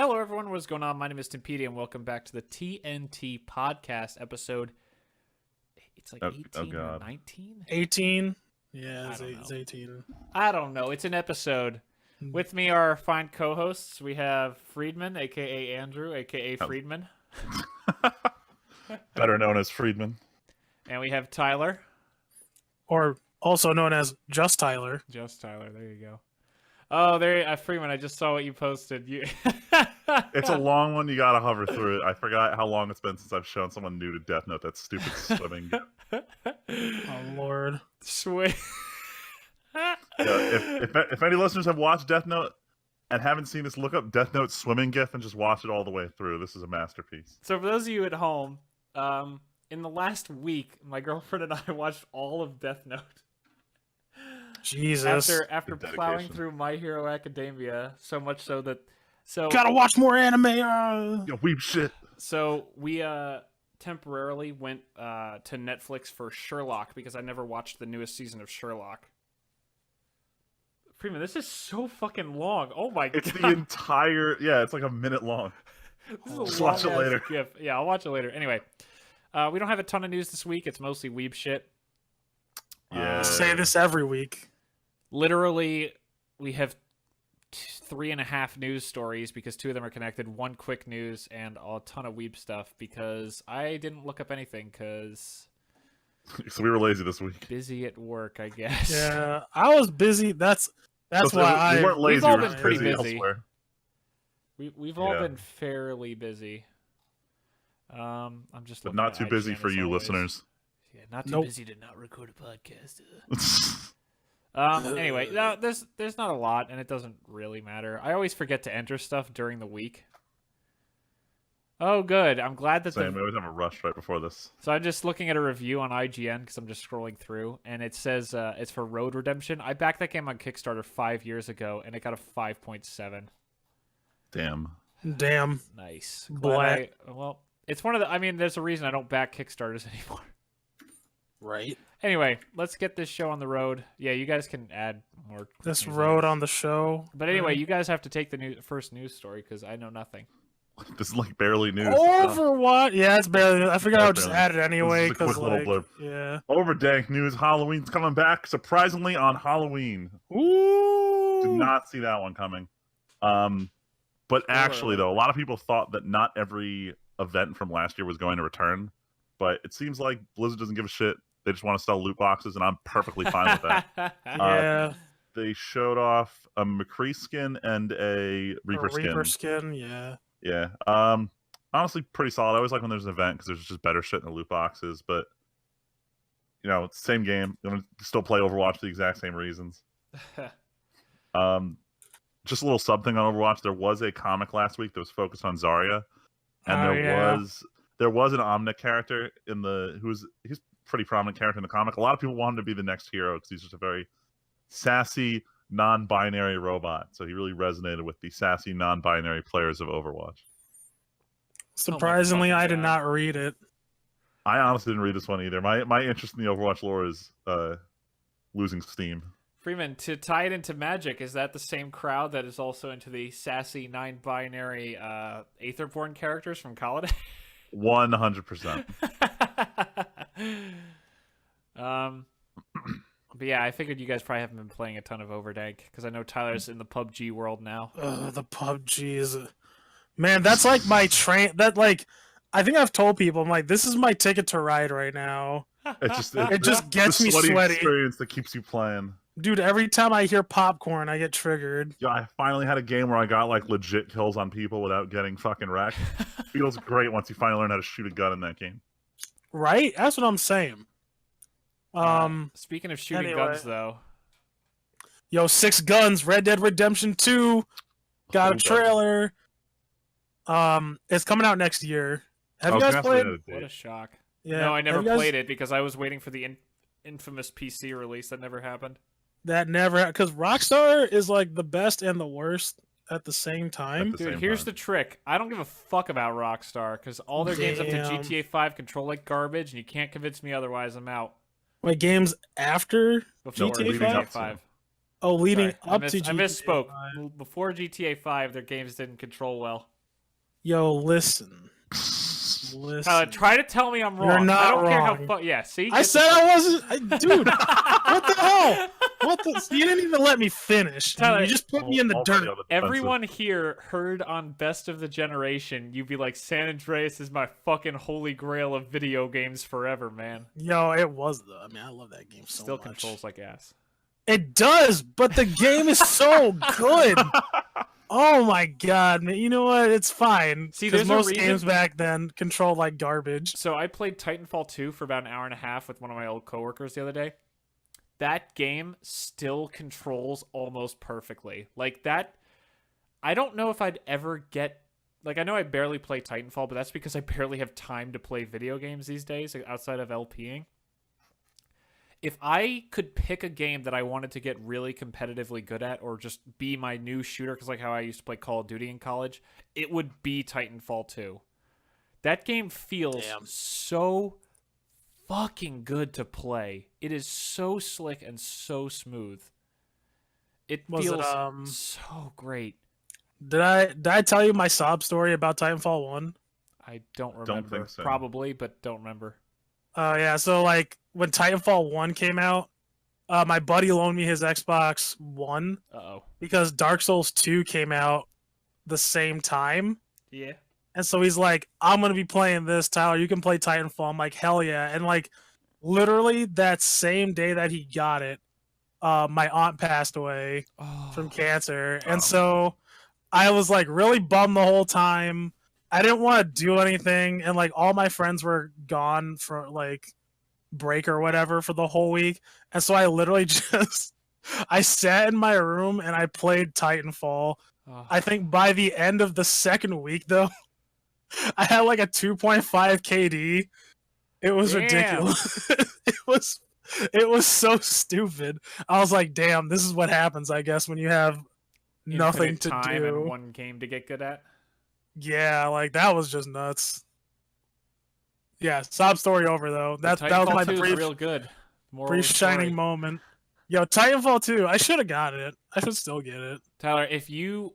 Hello, everyone. What's going on? My name is Timpedia, and welcome back to the TNT podcast episode. It's like 18 or 19? 18? Yeah, it's 18. I don't know. It's an episode. With me are fine co-hosts. We have Friedman, a.k.a. Andrew, a.k.a. Friedman. Better known as Friedman. And we have Tyler. Or also known as Just Tyler. Just Tyler. There you go. Oh, there, Freeman, I just saw what you posted. It's a long one. You gotta hover through it. I forgot how long it's been since I've shown someone new to Death Note that stupid swimming. Oh, Lord. Swing. If any listeners have watched Death Note and haven't seen this, look up Death Note swimming gif and just watch it all the way through. This is a masterpiece. So for those of you at home, in the last week, my girlfriend and I watched all of Death Note. Jesus. After plowing through My Hero Academia, so much so that gotta watch more anime. Yo, weeb shit. So we temporarily went to Netflix for Sherlock because I never watched the newest season of Sherlock. Freeman, this is so fucking long. Oh my god. It's the entire it's like a minute long. Just watch it later. GIF. Yeah, I'll watch it later. Anyway, we don't have a ton of news this week. It's mostly weeb shit. Yeah. Say this every week. Literally, we have 3.5 news stories because 2 of them are connected. 1 quick news and a ton of weeb stuff because I didn't look up anything because... So we were lazy this week. Busy at work, I guess. Yeah, I was busy. That's why we weren't lazy. We've all we were been pretty busy. elsewhere. We've all been fairly busy. I'm just. But not too busy for you, always. listeners. Yeah, not too busy to not record a podcast. Anyway, no, there's not a lot, and it doesn't really matter. I always forget to enter stuff during the week. Oh, good. I'm glad that we always have a rush right before this. So I'm just looking at a review on IGN because I'm just scrolling through, and it says it's for Road Redemption. I backed that game on Kickstarter 5 years ago, and it got a 5.7. Damn. Nice. Black. Well, it's one of the... I mean, there's a reason I don't back Kickstarters anymore. Right. Anyway, let's get this show on the road. Yeah, you guys can add more. This road on the show. But anyway, you guys have to take the first news story because I know nothing. This is like barely news. Overwatch. Yeah, it's barely. I figured I would just add it anyway because little blurb. Yeah. Overdank news. Halloween's coming back surprisingly on Halloween. Ooh. Did not see that one coming. But actually, though, a lot of people thought that not every event from last year was going to return. But it seems like Blizzard doesn't give a shit. They just want to sell loot boxes, and I'm perfectly fine with that. Yeah. They showed off a McCree skin and a Reaper skin. Reaper skin, yeah. Yeah. Honestly, pretty solid. I always like when there's an event because there's just better shit in the loot boxes. But, you know, it's the same game. I'm going to still play Overwatch for the exact same reasons. Just a little sub thing on Overwatch. There was a comic last week that was focused on Zarya. And there was an Omnic character he's a pretty prominent character in the comic. A lot of people want him to be the next hero because he's just a very sassy, non-binary robot. So he really resonated with the sassy, non-binary players of Overwatch. Surprisingly, I did not read it. I honestly didn't read this one either. My interest in the Overwatch lore is losing steam. Freeman, to tie it into Magic, is that the same crowd that is also into the sassy, non-binary Aetherborn characters from Colony? 100%. But yeah, I figured you guys probably haven't been playing a ton of Overdank because I know Tyler's in the PUBG world now. The PUBG is, man, that's like my train. I think I've told people, I'm like, this is my ticket to ride right now. It just gets me sweaty. Experience that keeps you playing. Dude, every time I hear popcorn, I get triggered. Yeah, I finally had a game where I got like legit kills on people without getting fucking wrecked. Feels great once you finally learn how to shoot a gun in that game. Right? That's what I'm saying. Speaking of shooting guns, though. Yo, 6 Guns, Red Dead Redemption 2. Got a trailer. It's coming out next year. Have you guys played? What a shock. Yeah. No, I never played it because I was waiting for the infamous PC release. That never happened. Because Rockstar is like the best and the worst at the same time. Dude, here's the trick. I don't give a fuck about Rockstar because all their games up to GTA 5 control like garbage, and you can't convince me otherwise. I'm out. Wait, games after Before GTA 5? Oh, leading Sorry, up to GTA I misspoke. 5. Before GTA 5, their games didn't control well. Yo, listen. Tyler, try to tell me I'm wrong. You're not I don't care wrong. how yeah, see? I said I wasn't. Dude, what the hell? What the? You didn't even let me finish. Tyler, You just put me in the Already dirt. on the defensive. Everyone here heard on Best of the Generation, you'd be like, San Andreas is my fucking holy grail of video games forever, man. Yo, it was though. I mean, I love that game so Still much. controls like ass. It does, but the game is so good. Oh my god, man! You know what? It's fine. See, because there's a most reason- games back then controlled like garbage. So I played Titanfall 2 for about an hour and a half with one of my old coworkers the other day. That game still controls almost perfectly. Like that, I don't know if I'd ever get... Like, I know I barely play Titanfall, but that's because I barely have time to play video games these days outside of LPing. If I could pick a game that I wanted to get really competitively good at or just be my new shooter, because like how I used to play Call of Duty in college, it would be Titanfall 2. That game feels so fucking good to play. It is so slick and so smooth. It feels so great. Did I tell you my sob story about Titanfall 1? I don't remember. think so. Probably, but don't remember. Yeah, so like when Titanfall 1 came out, my buddy loaned me his Xbox One Uh-oh. because Dark Souls 2 came out the same time. Yeah. And so he's like, I'm going to be playing this, Tyler. You can play Titanfall. I'm like, hell yeah. And like literally that same day that he got it, my aunt passed away from cancer. And so I was like really bummed the whole time. I didn't want to do anything, and like all my friends were gone for like break or whatever for the whole week, and so I literally just I sat in my room and I played Titanfall. I think by the end of the second week though, I had like a 2.5 KD. It was ridiculous. it was so stupid. I was like, damn, this is what happens, I guess, when you have nothing Infinite to time do. and one game to get good at. Yeah, like that was just nuts. Yeah, sob story over though. That was Titanfall my 2 is brief real good. brief shining moment. Yo, Titanfall 2. I should have got it. I should still get it. Tyler,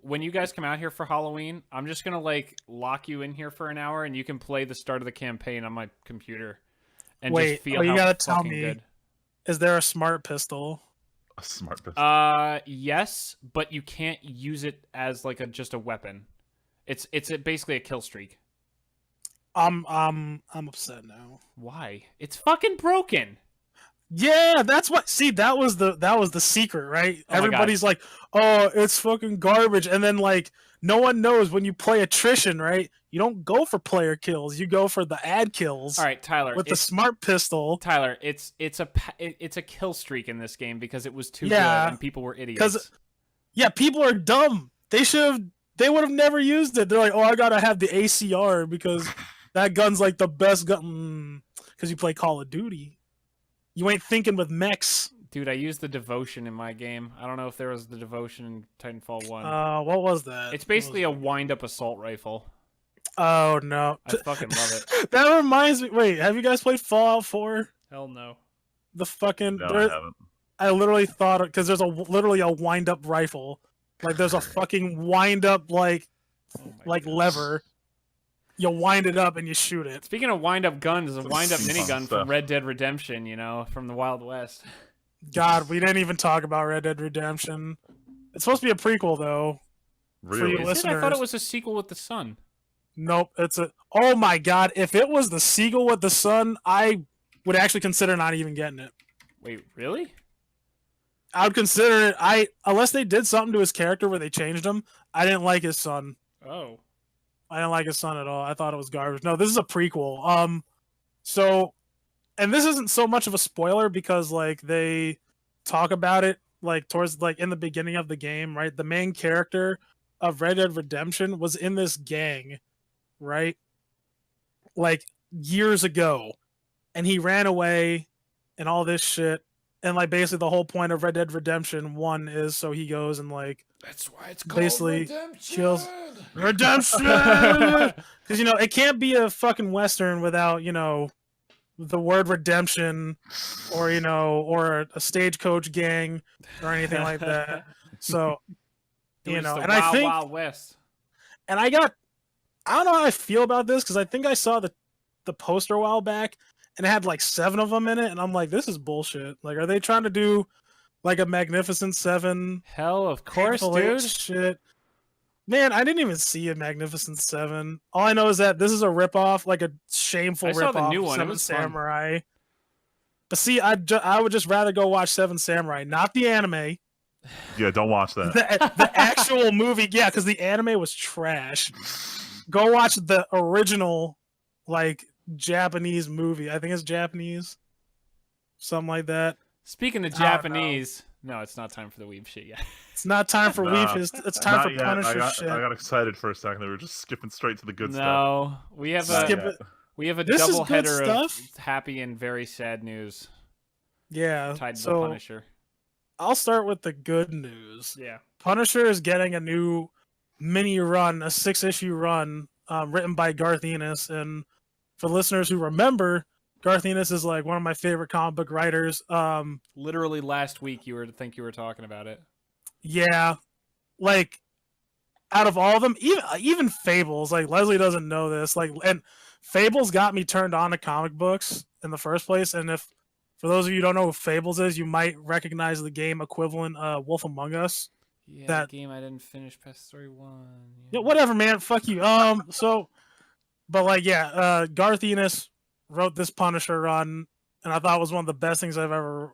when you guys come out here for Halloween, I'm just gonna like lock you in here for an hour, and you can play the start of the campaign on my computer, and Wait, just feel you how gotta tell fucking me, good. is there a smart pistol? A smart pistol. Yes, but you can't use it as like just a weapon. It's basically a kill streak. I'm upset now. Why? It's fucking broken. Yeah, that's what. See, that was the secret, right? Oh my Everybody's like, "Oh, it's fucking garbage," and then like no one knows when you play attrition, right? You don't go for player kills. You go for the ad kills. All right, Tyler. With the smart pistol. Tyler, it's a kill streak in this game because it was too good and people were idiots. Because people are dumb. They would have never used it. They're like, "Oh, I gotta have the ACR because that gun's like the best gun." Because you play Call of Duty. You ain't thinking with mechs. Dude, I used the devotion in my game. I don't know if there was the devotion in Titanfall 1. What was that? It's basically a wind-up assault rifle. Oh, no. I fucking love it. That reminds me. Wait, have you guys played Fallout 4? Hell no. The fucking... No, I haven't. I literally thought... Because there's literally a wind-up rifle. Like, there's a fucking wind-up, like lever. You wind it up and you shoot it. Speaking of wind-up guns, there's a wind-up minigun from Red Dead Redemption, from the Wild West. God, we didn't even talk about Red Dead Redemption. It's supposed to be a prequel, though. Really? For you I listeners. thought it was a sequel with the sun. Nope, it's a... Oh my god, if it was the sequel with the sun, I would actually consider not even getting it. Wait, really? I would consider it... Unless they did something to his character where they changed him, I didn't like his son. Oh. I didn't like his son at all. I thought it was garbage. No, this is a prequel. So... And this isn't so much of a spoiler because, like, they talk about it, like, towards, like, in the beginning of the game, right? The main character of Red Dead Redemption was in this gang, right? Like, years ago. And he ran away and all this shit. And, like, basically the whole point of Red Dead Redemption 1 is so he goes and, like... That's why it's called basically Redemption! kills... Redemption! Because, it can't be a fucking Western without, the word redemption, or or a stagecoach gang, or anything like that. So It was the and I Wild think, Wild West. and I don't know how I feel about this because I think I saw the poster a while back, and it had like 7 of them in it, and I'm like, this is bullshit. Like, are they trying to do like a Magnificent Seven? Hell, of course, Hateful Eight dude. shit. Man, I didn't even see a Magnificent Seven. All I know is that this is a ripoff, like a shameful I saw ripoff the new of one. It Seven was fun. Samurai. But see, I would just rather go watch Seven Samurai, not the anime. Yeah, don't watch that. The actual movie, yeah, because the anime was trash. Go watch the original, like, Japanese movie. I think it's Japanese, something like that. Speaking of I don't know. Japanese, no, it's not time for the weeb shit yet. It's not time for Nah, Weeb. It's time for Not yet. Punisher shit. I got excited for a second. They were just skipping straight to the good stuff. No, we have Not Skip yet. it. we have a This is double good header of stuff. happy and very sad news Yeah. tied to the So Punisher. I'll start with the good news. Yeah. Punisher is getting a new mini run, a 6-issue run, written by Garth Ennis. And for listeners who remember, Garth Ennis is like one of my favorite comic book writers. Literally last week, you were talking about it. Yeah, like out of all of them, even Fables, like Leslie doesn't know this, like, and Fables got me turned on to comic books in the first place. And if for those of you who don't know who Fables is, you might recognize the game equivalent, Wolf Among Us. Yeah, That game I didn't finish past story 1. Yeah, whatever, man. Fuck you. But like, yeah, Garth Ennis wrote this Punisher run, and I thought it was one of the best things I've ever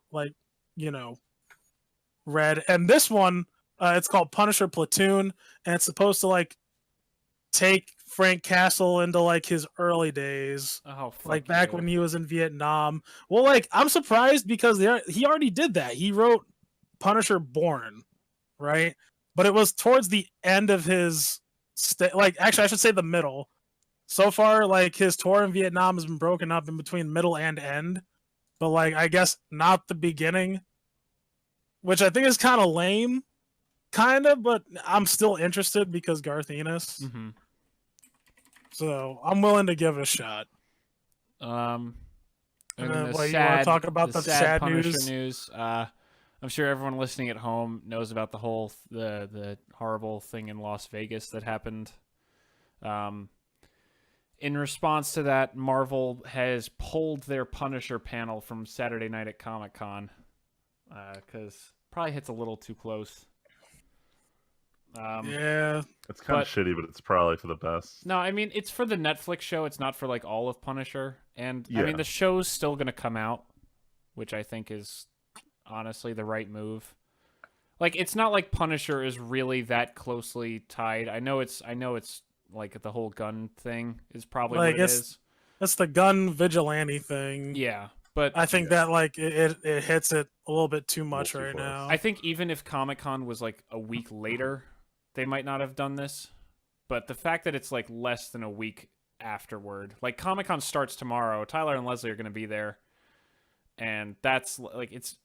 read. And this one, it's called Punisher Platoon, and it's supposed to like take Frank Castle into like his early days, Oh, fuck like back you. when he was in Vietnam. Well, like, I'm surprised because he already did that. He wrote Punisher Born, right? But it was towards the end of his like, actually I should say the middle. So far, like, his tour in Vietnam has been broken up in between middle and end, but like, I guess not the beginning, which I think is kind of lame, but I'm still interested because Garth Ennis. Mm-hmm. So I'm willing to give it a shot. And And then then, the you want to talk about the sad Punisher news? I'm sure everyone listening at home knows about the whole the horrible thing in Las Vegas that happened. In response to that, Marvel has pulled their Punisher panel from Saturday night at Comic-Con because probably hits a little too close. Yeah, It's kind of but- shitty, but it's probably for the best. No, I mean, it's for the Netflix show. It's not for like all of Punisher. And I Yeah. mean, the show's still going to come out, which I think is honestly the right move. Like, it's not like Punisher is really that closely tied. I know it's like the whole gun thing is probably Like, what it it's- is. that's the gun vigilante thing. Yeah, but I think that like it hits it a little bit too much Little too right close. now. I think even if Comic-Con was like a week later, they might not have done this. But the fact that it's like less than a week afterward, like Comic-Con starts tomorrow, Tyler and Leslie are going to be there, and that's like it's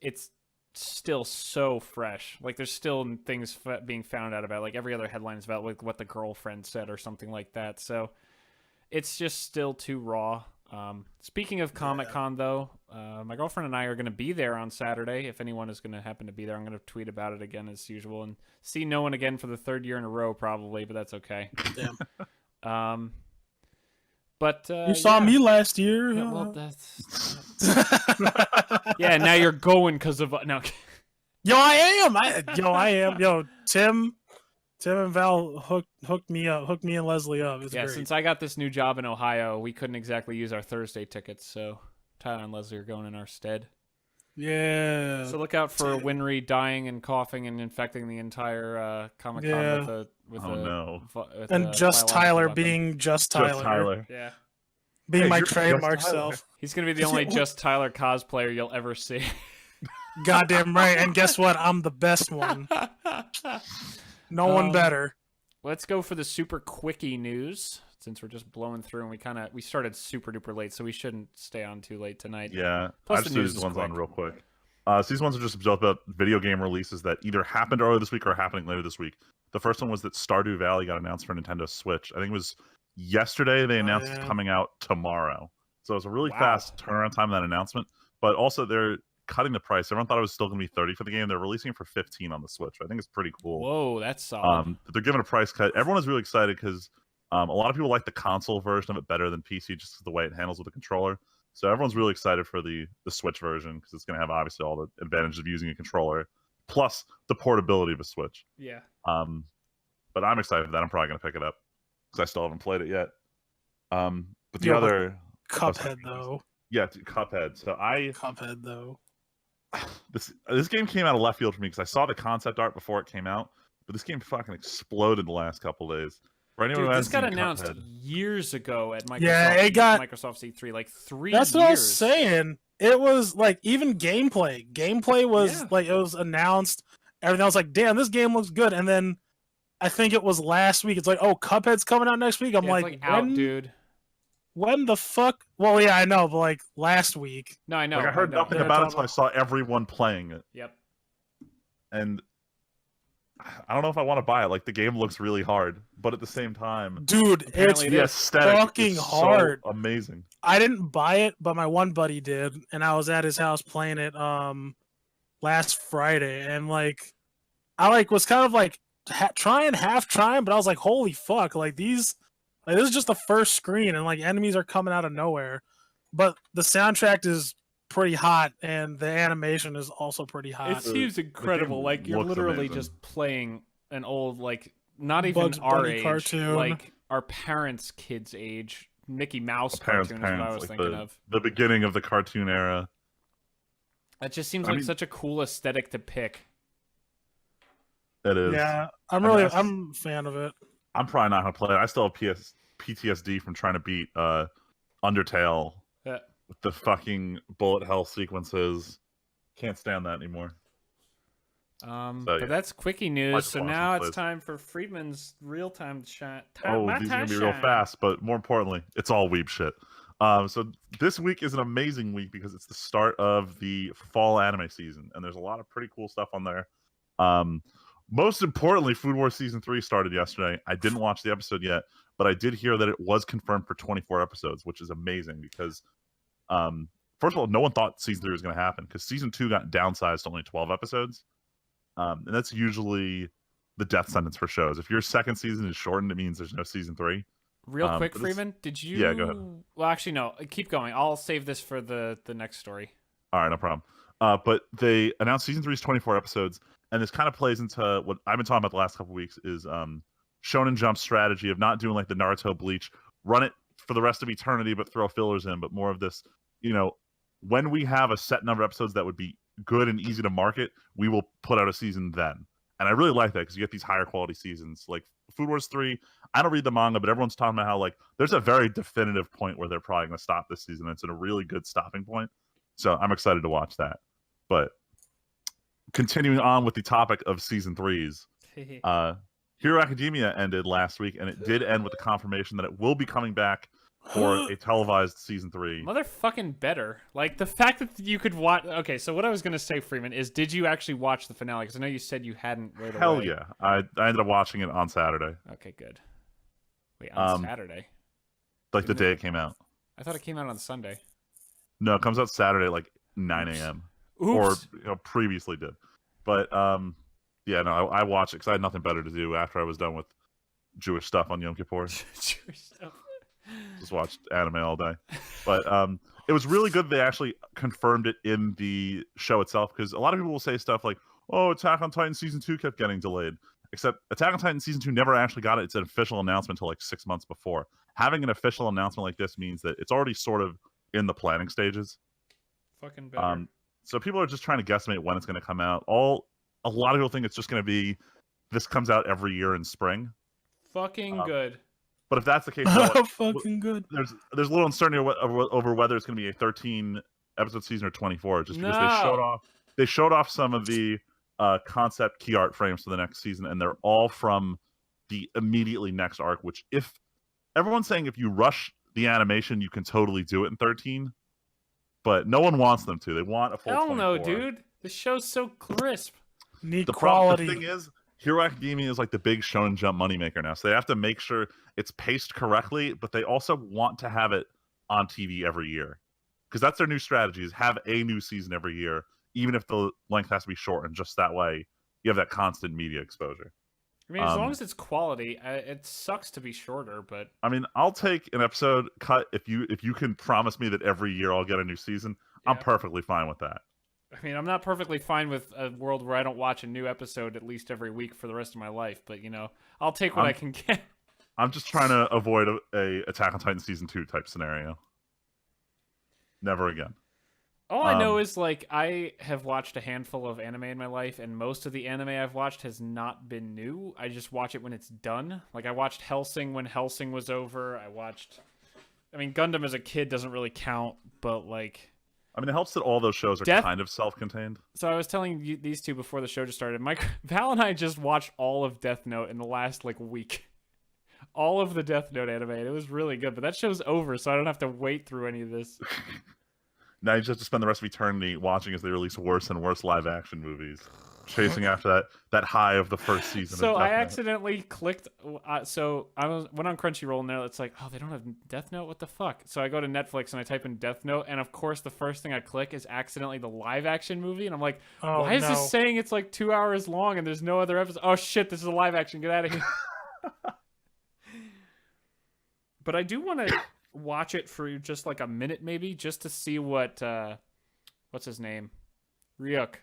still so fresh. Like, there's still things being found out about. Like, every other headline is about like what the girlfriend said or something like that. So it's just still too raw. Speaking of Comic-Con, though, my girlfriend and I are going to be there on Saturday. If anyone is going to happen to be there, I'm going to tweet about it again as usual and see no one again for the 3rd year in a row, probably, but that's okay. Damn. But You saw me last year. Yeah, well, that's yeah. Now you're going because of no. Yo, I am. Yo, Tim and Val hooked me and Leslie up. It's Yeah, great. since I got this new job in Ohio, we couldn't exactly use our Thursday tickets, so Tyler and Leslie are going in our stead. Yeah. So look out for Winry dying and coughing and infecting the entire Comic-Con Yeah. with Oh, no. And just Tyler being just Tyler. Just Tyler. Yeah. Being Hey, my you're just trademark Tyler. self. He's going to be the only Just Tyler cosplayer you'll ever see. Goddamn right. And guess what? I'm the best one. No one better. Let's go for the super quickie news, since we're just blowing through and we started super duper late, so we shouldn't stay on too late tonight. Yeah, Plus I the just news these is ones on quick. real quick. So these ones are just about video game releases that either happened earlier this week or are happening later this week. The first one was that Stardew Valley got announced for Nintendo Switch. I think it was yesterday they announced yeah. it's coming out tomorrow. So it's a really Wow. fast turnaround time on that announcement. But also they're cutting the price. Everyone thought it was still going to be 30 for the game. They're releasing it for 15 on the Switch. I think it's pretty cool. Whoa, that's solid. They're giving a price cut. Everyone is really excited because a lot of people like the console version of it better than PC, just the way it handles with the controller. So everyone's really excited for the Switch version because it's going to have obviously all the advantages of using a controller, plus the portability of a Switch. Yeah. But I'm excited for that. I'm probably going to pick it up because I still haven't played it yet. But the Yeah, other Cuphead though. Yeah, Cuphead. So Cuphead though. This game came out of left field for me because I saw the concept art before it came out, but this game fucking exploded the last couple days. For anyone Dude, who this hasn't got seen announced Cuphead, years ago at Microsoft. Yeah, it got Microsoft E3 like 3 That's years. what I was saying. It was like even gameplay. Gameplay was like it was announced. Everything I was like, damn, this game looks good. And then I think it was last week. It's like, oh, Cuphead's coming out next week. I'm Yeah, like, it's out, dude. When the fuck? Well, yeah, I know, but like last week. No, I know. like I heard nothing about it until I saw everyone playing it. Yep. And I don't know if I want to buy it. Like the game looks really hard, but at the same time, dude, it's the aesthetic fucking is hard. So amazing. I didn't buy it, but my one buddy did, and I was at his house playing it last Friday, and like I was kind of like half trying, but I was like, holy fuck, like these. Like, this is just the first screen, and like enemies are coming out of nowhere, but the soundtrack is pretty hot, and the animation is also pretty hot. It seems incredible. Like you're literally just playing an old, like not even Bugs our Bunny age, cartoon. like our parents' kids' age. Mickey Mouse cartoon is what I was like thinking of. The beginning of the cartoon era. That just seems like such a cool aesthetic to pick. It is. Yeah, I'm a fan of it. I'm probably not gonna play it. I still have PTSD from trying to beat Undertale with the fucking bullet hell sequences. Can't stand that anymore. But that's quickie news. So now it's time for Friedman's real-time chat. These are gonna be real fast, but more importantly, it's all weeb shit. So this week is an amazing week because it's the start of the fall anime season, and there's a lot of pretty cool stuff on there. Most importantly, Food Wars Season 3 started yesterday. I didn't watch the episode yet, but I did hear that it was confirmed for 24 episodes, which is amazing because, first of all, no one thought Season 3 was going to happen because Season 2 got downsized to only 12 episodes. And that's usually the death sentence for shows. If your second season is shortened, it means there's no Season 3. Real quick, Freeman, did you... Yeah, go ahead. Well, actually, no. Keep going. I'll save this for the next story. All right, no problem. But they announced Season 3 is 24 episodes, and this kind of plays into what I've been talking about the last couple of weeks is Shonen Jump's strategy of not doing like the Naruto Bleach, run it for the rest of eternity, but throw fillers in, but more of this, when we have a set number of episodes that would be good and easy to market, we will put out a season then. And I really like that because you get these higher quality seasons. Like Food Wars 3, I don't read the manga, but everyone's talking about how like there's a very definitive point where they're probably going to stop this season. It's at a really good stopping point. So I'm excited to watch that. But continuing on with the topic of Season 3s, Hero Academia ended last week, and it did end with the confirmation that it will be coming back for a televised Season 3. Motherfucking better. Like, the fact that you could watch... Okay, so what I was going to say, Freeman, is did you actually watch the finale? Because I know you said you hadn't right away. Hell yeah. I ended up watching it on Saturday. Okay, good. Wait, on Saturday? Like the day it came out. I thought it came out on Sunday. No, it comes out Saturday, like 9 a.m. Or previously did. But, yeah, no, I watched it because I had nothing better to do after I was done with Jewish stuff on Yom Kippur. Jewish stuff. Just watched anime all day. But it was really good they actually confirmed it in the show itself, because a lot of people will say stuff like, oh, Attack on Titan Season 2 kept getting delayed. Except Attack on Titan Season 2 never actually got it. It's an official announcement until like 6 months before. Having an official announcement like this means that it's already sort of in the planning stages. Fucking better. So people are just trying to guesstimate when it's going to come out. A lot of people think it's just going to be this comes out every year in spring. Fucking good. But if that's the case, fucking good. There's a little uncertainty over whether it's going to be a 13 episode season or 24, just because they showed off some of the concept key art frames for the next season, and they're all from the immediately next arc. Which, if everyone's saying if you rush the animation, you can totally do it in 13, but no one wants them to. They want a full. Hell 24. no, dude. The show's so crisp. Need the quality. The thing is, Hero Academia is like the big Shonen Jump moneymaker now, so they have to make sure it's paced correctly, but they also want to have it on TV every year, because that's their new strategy: is have a new season every year, even if the length has to be shortened. Just that way, you have that constant media exposure. I mean, as long as it's quality, it sucks to be shorter, but I mean, I'll take an episode cut if you can promise me that every year I'll get a new season. yeah. I'm perfectly fine with that. I mean, I'm not perfectly fine with a world where I don't watch a new episode at least every week for the rest of my life, but I'll take what I can get. I'm just trying to avoid a Attack on Titan season 2 type scenario. Never again. All I know is, like, I have watched a handful of anime in my life, and most of the anime I've watched has not been new. I just watch it when it's done. Like, I watched Hellsing when Hellsing was over. I mean, Gundam as a kid doesn't really count, but, like... I mean, it helps that all those shows are kind of self-contained. So I was telling you these two before the show just started. Val and I just watched all of Death Note in the last, like, week. All of the Death Note anime, and it was really good. But that show's over, so I don't have to wait through any of this. Now you just have to spend the rest of eternity watching as they release worse and worse live-action movies, chasing after that high of the first season. So of Death I Note. accidentally clicked. So went on Crunchyroll, and it's like, oh, they don't have Death Note. What the fuck? So I go to Netflix and I type in Death Note, and of course the first thing I click is accidentally the live-action movie, and I'm like, why is this saying it's like 2 hours long and there's no other episode? Oh shit, this is a live-action. Get out of here. But I do want to watch it for just like a minute, maybe, just to see what's his name, Ryuk.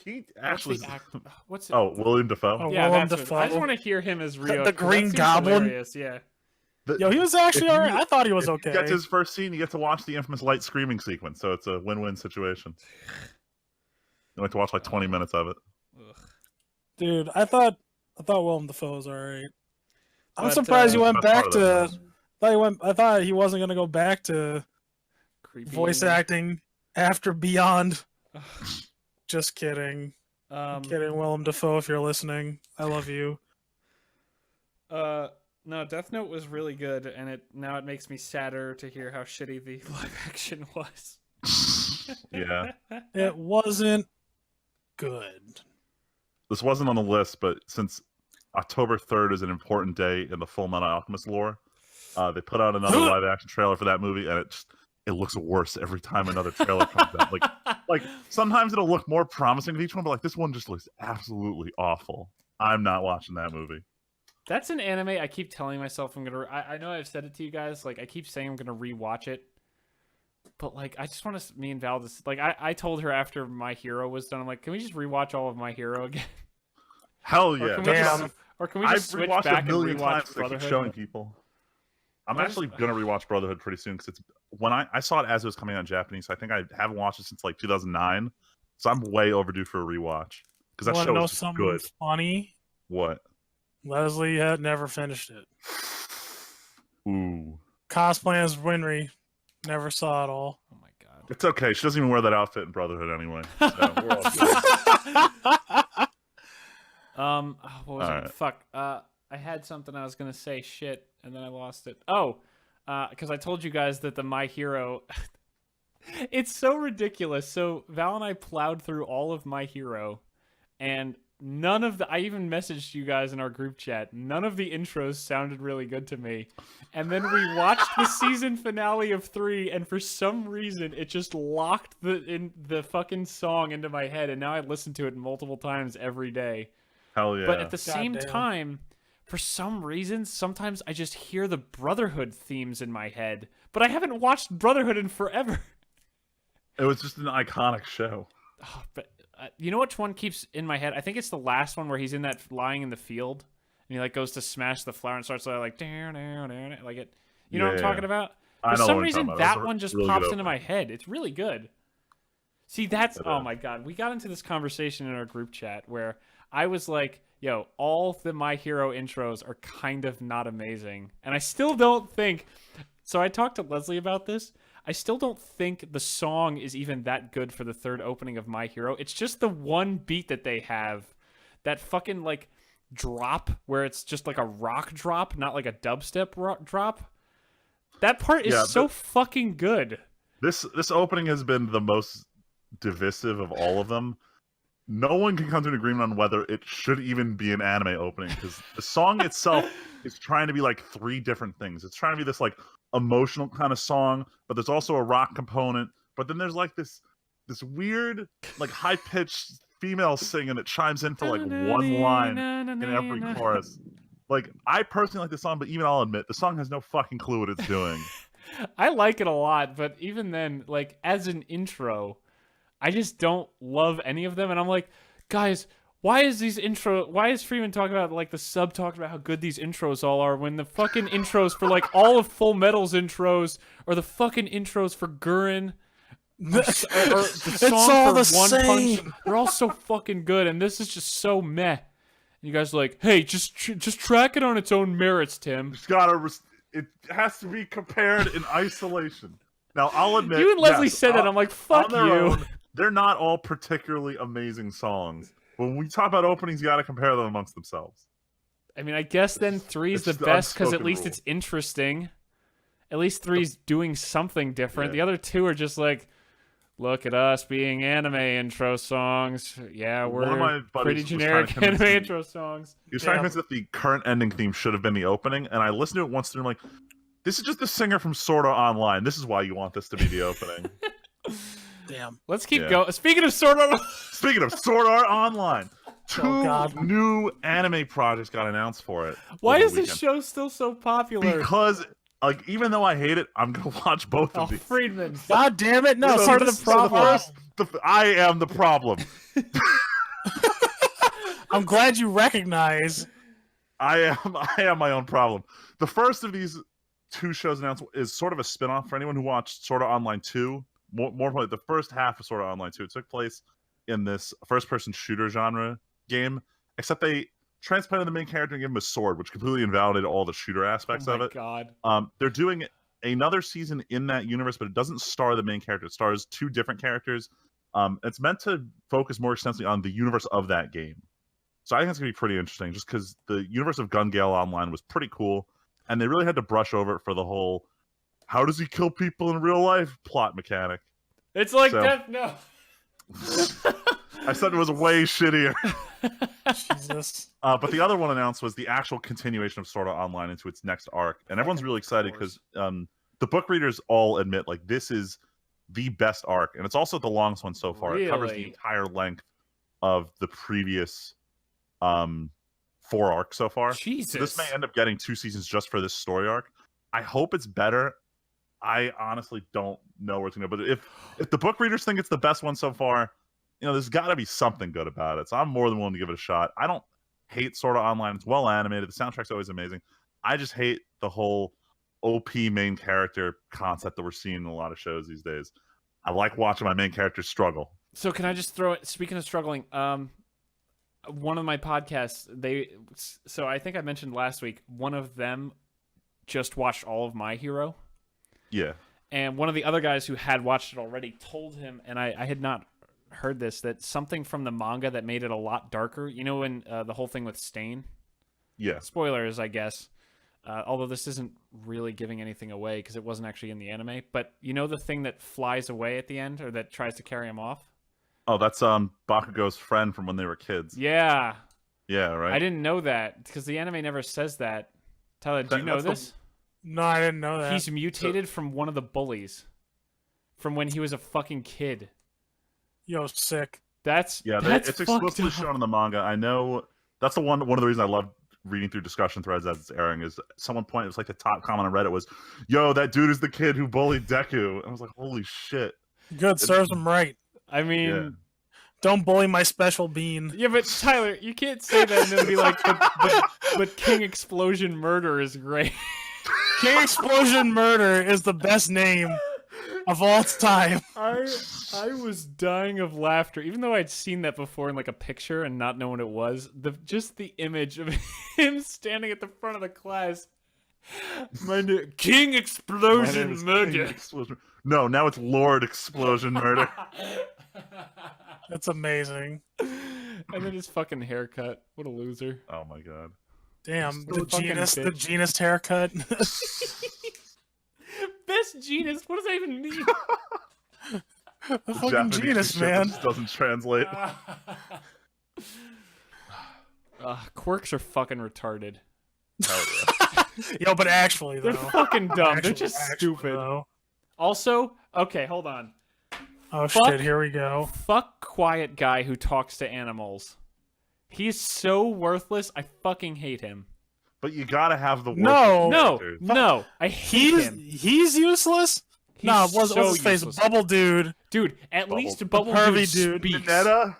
He actually. What's it? Oh, William Dafoe. Oh, yeah, Willem that's Dafoe. I just want to hear him as Ryuk. The Green Goblin? Hilarious, yeah. Yo, he was actually alright. I thought he was okay. If he gets his first scene, you get to watch the infamous light screaming sequence, so it's a win-win situation. You like to watch like 20 minutes of it. Ugh. Dude, I thought Willem Dafoe was alright. I'm But, surprised he went That's back part of to. that. I thought he wasn't gonna go back to Creepy voice English. acting after Beyond. Just kidding. Kidding, Willem Dafoe, if you're listening. I love you. No, Death Note was really good, and now it makes me sadder to hear how shitty the live action was. Yeah. It wasn't good. This wasn't on the list, but since October 3rd is an important day in the Full Metal Alchemist lore, they put out another live-action trailer for that movie, and it looks worse every time another trailer comes out. Like sometimes it'll look more promising to each one, but like this one just looks absolutely awful. I'm not watching that movie. That's an anime I keep telling myself I'm gonna. I know I've said it to you guys. Like I keep saying I'm gonna rewatch it, but like I just want to. Me and Val just like I told her after My Hero was done. I'm like, can we just rewatch all of My Hero again? Hell Or yeah! can we Damn. Or can we just I've switch rewatched back a million and rewatch times. I keep Brotherhood? showing people. I'm actually gonna rewatch Brotherhood pretty soon because it's when I saw it as it was coming out in Japanese. So I think I haven't watched it since like 2009, so I'm way overdue for a rewatch because that Want show to know is just something good. funny? What? Leslie had never finished it. Ooh, Cosplay as Winry, never saw it all. Oh my god. it's okay. She doesn't even wear that outfit in Brotherhood anyway. So we're all good. What was All it? right. Fuck. I had something I was gonna say. Shit, and then I lost it. Oh, because I told you guys that the My Hero. It's so ridiculous. So Val and I plowed through all of My Hero, and none of the. I even messaged you guys in our group chat. None of the intros sounded really good to me. And then we watched the season finale of 3, and for some reason it just locked the fucking song into my head, and now I listen to it multiple times every day. Hell yeah! But at the same Goddamn. time, for some reason, sometimes I just hear the Brotherhood themes in my head. But I haven't watched Brotherhood in forever. It was just an iconic show. Oh, but you know which one keeps in my head? I think it's the last one where he's in that lying in the field, and he like goes to smash the flower and starts like down, like it. You know what I'm Yeah. talking about? I For know some what you're reason, talking about. that was a one just really pops good into my head. It's really good. See, that's oh my god. We got into this conversation in our group chat where I was like, "Yo, all the My Hero intros are kind of not amazing," and I still don't think. So I talked to Leslie about this. I still don't think the song is even that good for the third opening of My Hero. It's just the one beat that they have, that fucking like drop where it's just like a rock drop, not like a dubstep drop. That part is so fucking good. This opening has been the most divisive of all of them. no one can come to an agreement on whether it should even be an anime opening, because the song itself is trying to be like 3 different things. It's trying to be this like emotional kind of song, but there's also a rock component. But then there's like this weird, like high-pitched female singing that chimes in for like one line in every chorus. Like, I personally like the song, but even I'll admit, the song has no fucking clue what it's doing. I like it a lot, but even then, like, as an intro, I just don't love any of them. And I'm like, guys, why is Freeman talking about, like, the sub talking about how good these intros all are when the fucking intros for, like, all of Full Metal's intros or the fucking intros for Gurren or the song for One Punch, they're all so fucking good, and this is just so meh. And you guys are like, hey, just track it on its own merits, Tim. It has to be compared in isolation. Now, I'll admit, you and Leslie said that. I'm like, fuck you. Own, they're not all particularly amazing songs. When we talk about openings, you got to compare them amongst themselves. I mean, I guess then 3's the best because at least it's interesting. At least 3's doing something different. Yeah. The other 2 are just like, look at us being anime intro songs. Yeah, we're pretty generic anime intro songs. He was trying to convince that the current ending theme should have been the opening, and I listened to it once and I'm like, this is just the singer from Sword Art Online. This is why you want this to be the opening. Damn. Let's keep going. Speaking of Sword Art Online, 2 new anime projects got announced for it. Why is this show still so popular? Because, like, even though I hate it, I'm gonna watch both of these. Friedman. God damn it! No, part of the problem. I am the problem. I'm glad you recognize. I am my own problem. The first of these 2 shows announced is sort of a spin-off for anyone who watched Sword Art Online 2. More importantly, the first half of Sword Art Online 2, it took place in this first-person shooter genre game, except they transplanted the main character and gave him a sword, which completely invalidated all the shooter aspects of it. God. They're doing another season in that universe, but it doesn't star the main character. It stars 2 different characters. It's meant to focus more extensively on the universe of that game. So I think it's going to be pretty interesting, just because the universe of Gun Gale Online was pretty cool, and they really had to brush over it for the whole how does he kill people in real life plot mechanic. It's like Death Note. I said it was way shittier. Jesus. But the other one announced was the actual continuation of Sword Art Online into its next arc, and everyone's really excited because the book readers all admit, like, this is the best arc, and it's also the longest one so far. Really? It covers the entire length of the previous 4 arcs so far. Jesus. So this may end up getting 2 seasons just for this story arc. I hope it's better. I honestly don't know where it's going to go, but if the book readers think it's the best one so far, you know, there's got to be something good about it. So I'm more than willing to give it a shot. I don't hate Sword Art Online. It's well animated. The soundtrack's always amazing. I just hate the whole OP main character concept that we're seeing in a lot of shows these days. I like watching my main characters struggle. So can I just throw it? Speaking of struggling, one of my podcasts, so I think I mentioned last week, one of them just watched all of My Hero. Yeah. And one of the other guys who had watched it already told him, and I had not heard this, that something from the manga that made it a lot darker. You know, when the whole thing with Stain? Yeah. Spoilers, I guess. Although this isn't really giving anything away because it wasn't actually in the anime. But you know the thing that flies away at the end, or that tries to carry him off? Oh, that's Bakugo's friend from when they were kids. Yeah. Yeah, right? I didn't know that because the anime never says that. Tyler, did you know this? No, I didn't know that. He's mutated from one of the bullies from when he was a fucking kid. Yo, sick. It's explicitly shown in the manga. I know that's one of the reasons I love reading through discussion threads as it's airing. Is someone pointed, it was like the top comment on Reddit was, "Yo, that dude is the kid who bullied Deku." I was like, "Holy shit!" Good, serves him right. I mean, yeah. Don't bully my special bean. Yeah, but Tyler, you can't say that and then be like, but King Explosion Murder is great. King Explosion Murder is the best name of all time. I was dying of laughter, even though I'd seen that before in like a picture and not know what it was. Just the image of him standing at the front of the class. King Explosion Murder. King Explosion. No, now it's Lord Explosion Murder. That's amazing. And then his fucking haircut. What a loser. Oh my god. Damn, What the genus haircut. Best genus? What does that even mean? The fucking genus, man. Doesn't translate. Quirks are fucking retarded. Hell yeah. Yo, but actually though, They're fucking dumb. They're Actually- just actually, stupid. though. Also, okay, hold on. Oh Fuck. shit, here we go. Fuck quiet guy who talks to animals. He's so worthless. I fucking hate him. But you gotta have the No. No, I hate him. He's useless. He's What's so his face? useless. Bubble Dude. Dude, at least Bubble pervy Dude dude. speaks. Netta?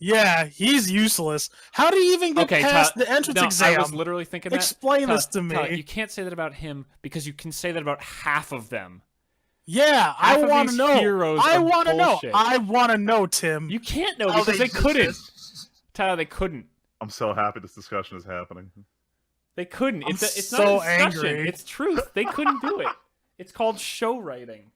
Yeah, he's useless. How do you even get Okay, past Tyler, the entrance no, exam? I was literally thinking that. Explain Tyler, this to me. Tyler, you can't say that about him because you can say that about half of them. Yeah, I Half of want to these know. heroes I are want to know. bullshit. I want to know, Tim. You can't know How because they they couldn't. Tyler, they couldn't. I'm so happy this discussion is happening. They couldn't. I'm It's so not a discussion. angry. It's truth. They couldn't do it. It's called show writing.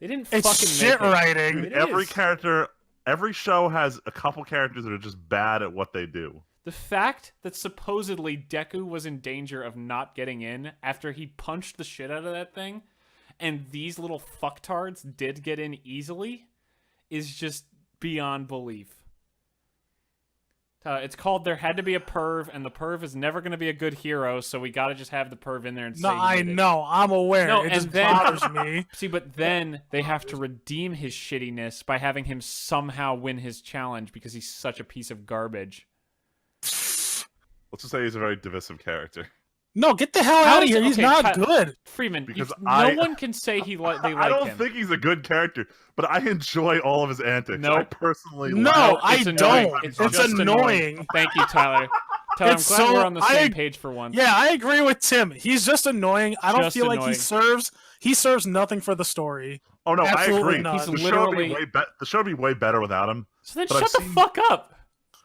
They didn't It's fucking shit make it. writing. It Every is. character, every show has a couple characters that are just bad at what they do. The fact that supposedly Deku was in danger of not getting in after he punched the shit out of that thing, and these little fucktards did get in easily, is just beyond belief. It's called There Had to Be a Perv, and the perv is never going to be a good hero, so we got to just have the perv in there and say No, he I did it. know. I'm aware. No, it and just then- bothers me. See, but then they have to redeem his shittiness by having him somehow win his challenge because he's such a piece of garbage. Let's just say he's a very divisive character. No, get the hell How out of is- here. He's okay, not Ty- good. Freeman, Because no one can say they like I don't him. think he's a good character, but I enjoy all of his antics. Nope. I personally No, like I It's annoying. don't. It's It's just annoying. Thank you, Tyler. Tyler, I'm It's glad so- we're on the same page for once. Yeah, I agree with Tim. He's just annoying. I don't Just feel like annoying. he serves nothing for the story. Oh no, Absolutely I agree. not. He's The show would be literally- the show would be way better without him. So then But I've shut the seen- fuck up.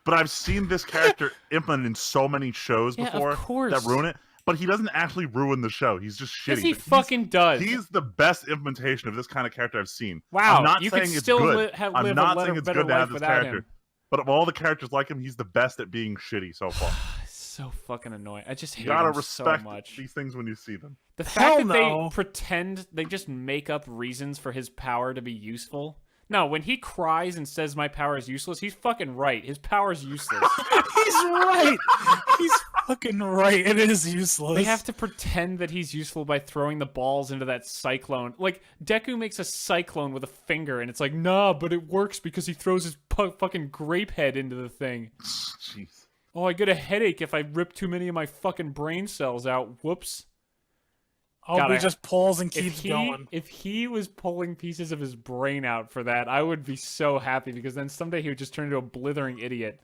But I've seen this character implemented in so many shows Yeah, of before course. that ruin it. But he doesn't actually ruin the show. He's just shitty. Yes, he But fucking does. He's the best implementation of this kind of character I've seen. Wow, I'm not you saying could it's still good. live I'm a not better saying it's good to life have this without character. him. But of all the characters like him, he's the best at being shitty so far. So fucking annoying. I just hate You gotta him respect so much. these things when you see them. The fact Hell that no. they pretend, they just make up reasons for his power to be useful. No, when he cries and says my power is useless, he's fucking right. His power is useless. He's right. He's fucking right. It is useless. They have to pretend that he's useful by throwing the balls into that cyclone. Like, Deku makes a cyclone with a finger, and it's like, nah, but it works because he throws his fucking grape head into the thing. Jeez. Oh, I get a headache if I rip too many of my fucking brain cells out. Whoops. Oh, God, he I- just pulls and keeps going. If he was pulling pieces of his brain out for that, I would be so happy because then someday he would just turn into a blithering idiot.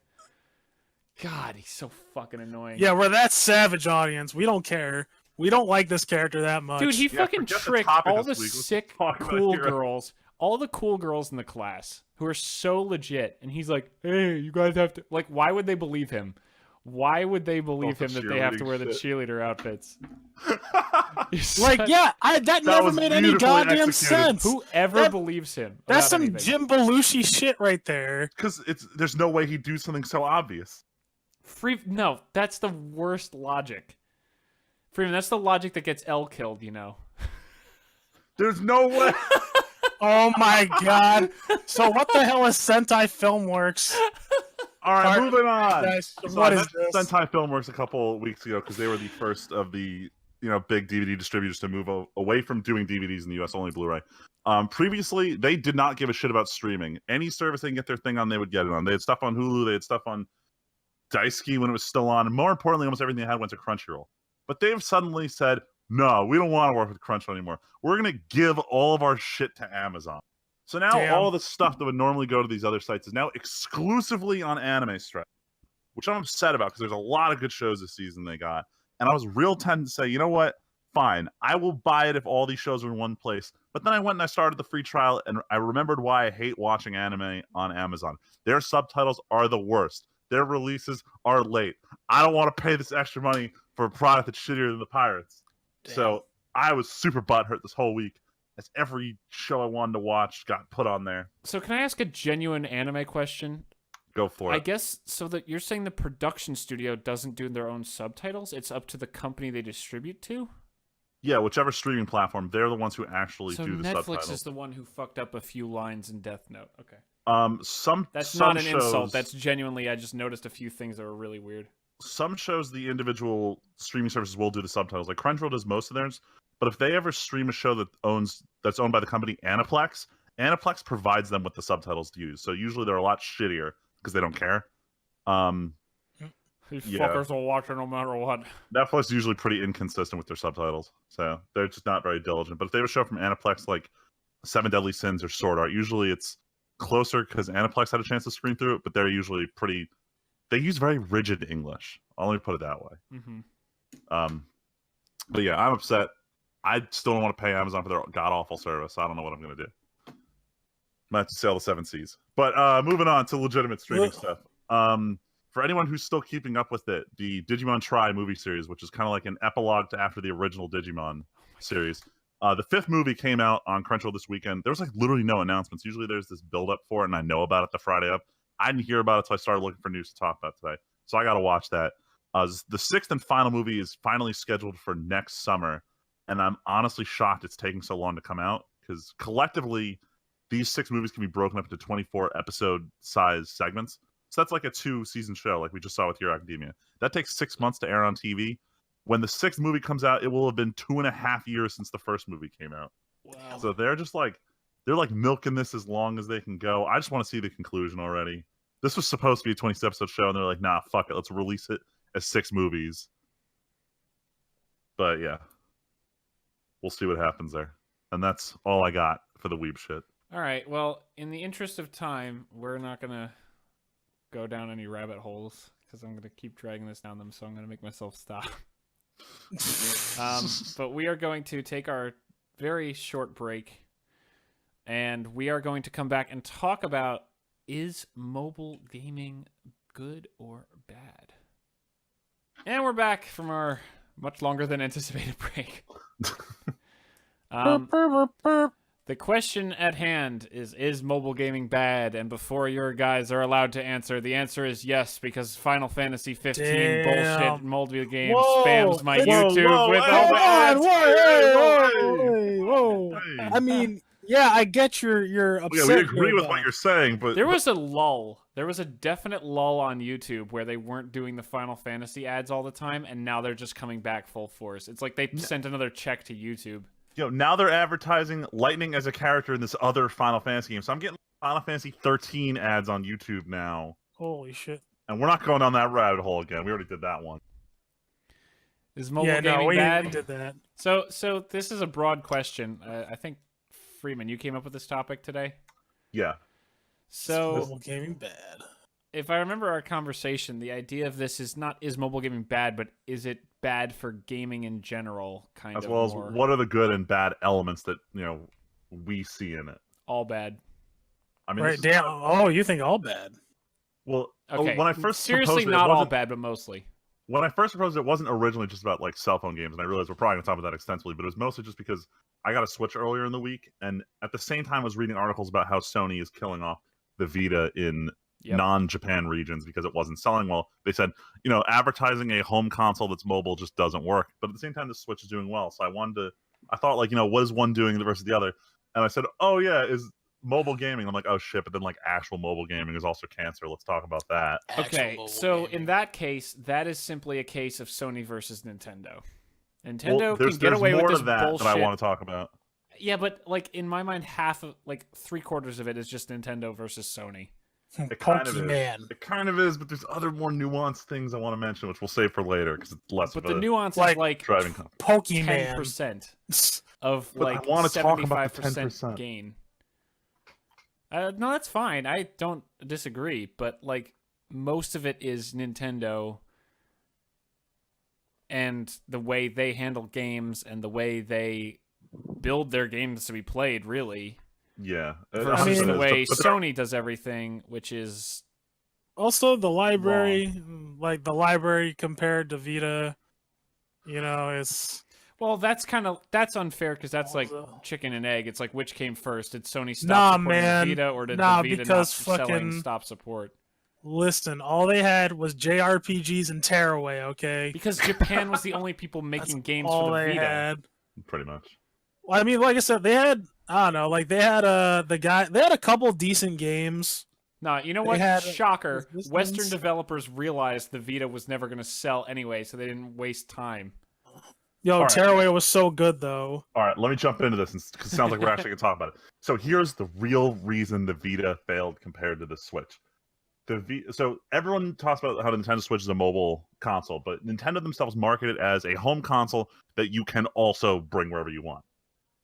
God, he's so fucking annoying. Yeah, we're that savage audience. We don't care. We don't like this character that much. Dude, he Yeah, fucking forget the tricked topic all the this week. Let's sick, talk about cool Hero. girls, all the cool girls in the class who are so legit. And he's like, hey, you guys have to... Like, why would they believe him? Why would they believe the him that they have to cheerleading wear the shit. cheerleader outfits? like, yeah, that never was made any beautifully goddamn executed. sense. Whoever That- believes him. That's about some anything. Jim Belushi shit right there. Because there's no way he'd do something so obvious. No, that's the worst logic. Freeman, that's the logic that gets L killed, you know. There's no way. Oh my god. So what the hell is Sentai Filmworks? All right, Alright, moving on. Guys, So what I is met this? Sentai Filmworks a couple weeks ago because they were the first of the big DVD distributors to move away from doing DVDs in the US, only Blu-ray. Previously, they did not give a shit about streaming. Any service they can get their thing on, they would get it on. They had stuff on Hulu, they had stuff on Daisuke when it was still on, and more importantly, almost everything they had went to Crunchyroll. But they've suddenly said, no, we don't want to work with Crunchyroll anymore. We're going to give all of our shit to Amazon. So now Damn. all the stuff that would normally go to these other sites is now exclusively on Anime Strike, which I'm upset about because there's a lot of good shows this season they got. And I was real tempted to say, you know what? Fine, I will buy it if all these shows are in one place. But then I went and I started the free trial, and I remembered why I hate watching anime on Amazon. Their subtitles are the worst. Their releases are late. I don't want to pay this extra money for a product that's shittier than the Pirates. So I was super butthurt this whole week as every show I wanted to watch got put on there. So can I ask a genuine anime question? Go for I it. guess so that you're saying the production studio doesn't do their own subtitles. It's up to the company they distribute to. Yeah, whichever streaming platform, they're the ones who actually So do the Netflix subtitles. is the one who fucked up a few lines in Death Note. Okay. That's some not an shows, insult. That's genuinely, I just noticed a few things that were really weird. Some shows, the individual streaming services will do the subtitles. Like Crunchyroll does most of theirs, but if they ever stream a show that's owned by the company Aniplex, Aniplex provides them with the subtitles to use. So usually they're a lot shittier because they don't care. These Yeah. fuckers will watch it no matter what. Netflix is usually pretty inconsistent with their subtitles, so they're just not very diligent. But if they have a show from Aniplex like Seven Deadly Sins or Sword Art, usually it's closer because Aniplex had a chance to screen through it, but they're usually pretty. They use very rigid English. I'll only put it that way. Mm-hmm. But yeah, I'm upset. I still don't want to pay Amazon for their god awful service. I don't know what I'm gonna do. Might have to sail the seven seas. But moving on to legitimate streaming stuff. For anyone who's still keeping up with it, the Digimon Tri movie series, which is kind of like an epilogue to after the original Digimon series. The 5th movie came out on Crunchyroll this weekend. There was like literally no announcements. Usually there's this build up for it, and I know about it the Friday of. I didn't hear about it, so I started looking for news to talk about today. So I got to watch that. The 6th and final movie is finally scheduled for next summer, and I'm honestly shocked it's taking so long to come out because collectively, these 6 movies can be broken up into 24 episode size segments. So that's like a 2-season show, like we just saw with Hero Academia. That takes 6 months to air on TV. When the 6th movie comes out, it will have been 2.5 years since the first movie came out. Wow. So they're just like milking this as long as they can go. I just want to see the conclusion already. This was supposed to be a 20 episode show, and they're like, nah, fuck it, let's release it as 6 movies. But yeah, we'll see what happens there. And that's all I got for the weeb shit. All right. Well, in the interest of time, we're not gonna go down any rabbit holes because I'm gonna keep dragging this down them. So I'm gonna make myself stop. But we are going to take our very short break, and we are going to come back and talk about, is mobile gaming good or bad? And we're back from our much longer than anticipated break. The question at hand is mobile gaming bad? And before your guys are allowed to answer, the answer is yes, because Final Fantasy 15 bullshit mobile game spams my YouTube with all the ads. I mean, yeah, I get you're upset. Yeah, we agree with what you're saying, but there was a lull. There was a definite lull on YouTube where they weren't doing the Final Fantasy ads all the time, and now they're just coming back full force. It's like they sent another check to YouTube. Now they're advertising Lightning as a character in this other Final Fantasy game. So I'm getting Final Fantasy 13 ads on YouTube now. Holy shit. And we're not going down that rabbit hole again. We already did that one. Is mobile gaming bad? We did that. So this is a broad question. I think, Freeman, you came up with this topic today? Yeah. So mobile gaming bad. If I remember our conversation, the idea of this is not, is mobile gaming bad, but is it bad for gaming in general, kind of. As well as what are the good and bad elements that, we see in it. All bad. I mean, right, damn. Oh, you think all bad? Well, okay. When I first seriously, proposed not all bad, but mostly. When I first proposed it wasn't originally just about like cell phone games, and I realized we're probably going to talk about that extensively, but it was mostly just because I got a Switch earlier in the week, and at the same time I was reading articles about how Sony is killing off the Vita in non-Japan regions because it wasn't selling well. They said, advertising a home console that's mobile just doesn't work. But at the same time, the Switch is doing well. So I thought, what is one doing versus the other? And I said, oh yeah, is mobile gaming. I'm like, oh shit, but then actual mobile gaming is also cancer. Let's talk about that. Okay, so in that case, that is simply a case of Sony versus Nintendo. Nintendo can get away with this bullshit. That I want to talk about. Yeah, but in my mind, half of 3/4 of it is just Nintendo versus Sony. It kind of is, but there's other more nuanced things I want to mention, which we'll save for later because it's less. But the nuance is driving Pokemon 10% of I want to 75% gain. No, that's fine. I don't disagree, but most of it is Nintendo and the way they handle games and the way they build their games to be played, really. Yeah. Versus the way Sony does everything, which is also the library, the library compared to Vita, it's... Well, that's unfair because that's like chicken and egg. It's like which came first? Did Sony stop supporting Vita, or did the Vita not stop support? Listen, all they had was JRPGs and Tearaway, okay? Because Japan was the only people making games for the Vita. Pretty much. Well, I mean, like I said, they had I don't know, like they had they had a couple decent games. Nah, you know They what? had Shocker. Western Resistance. developers realized the Vita was never going to sell anyway, so they didn't waste time. Yo, All right. Tearaway was so good though. All right, let me jump into this because it sounds like we're actually going to talk about it. So here's the real reason the Vita failed compared to the Switch. So everyone talks about how Nintendo Switch is a mobile console, but Nintendo themselves market it as a home console that you can also bring wherever you want.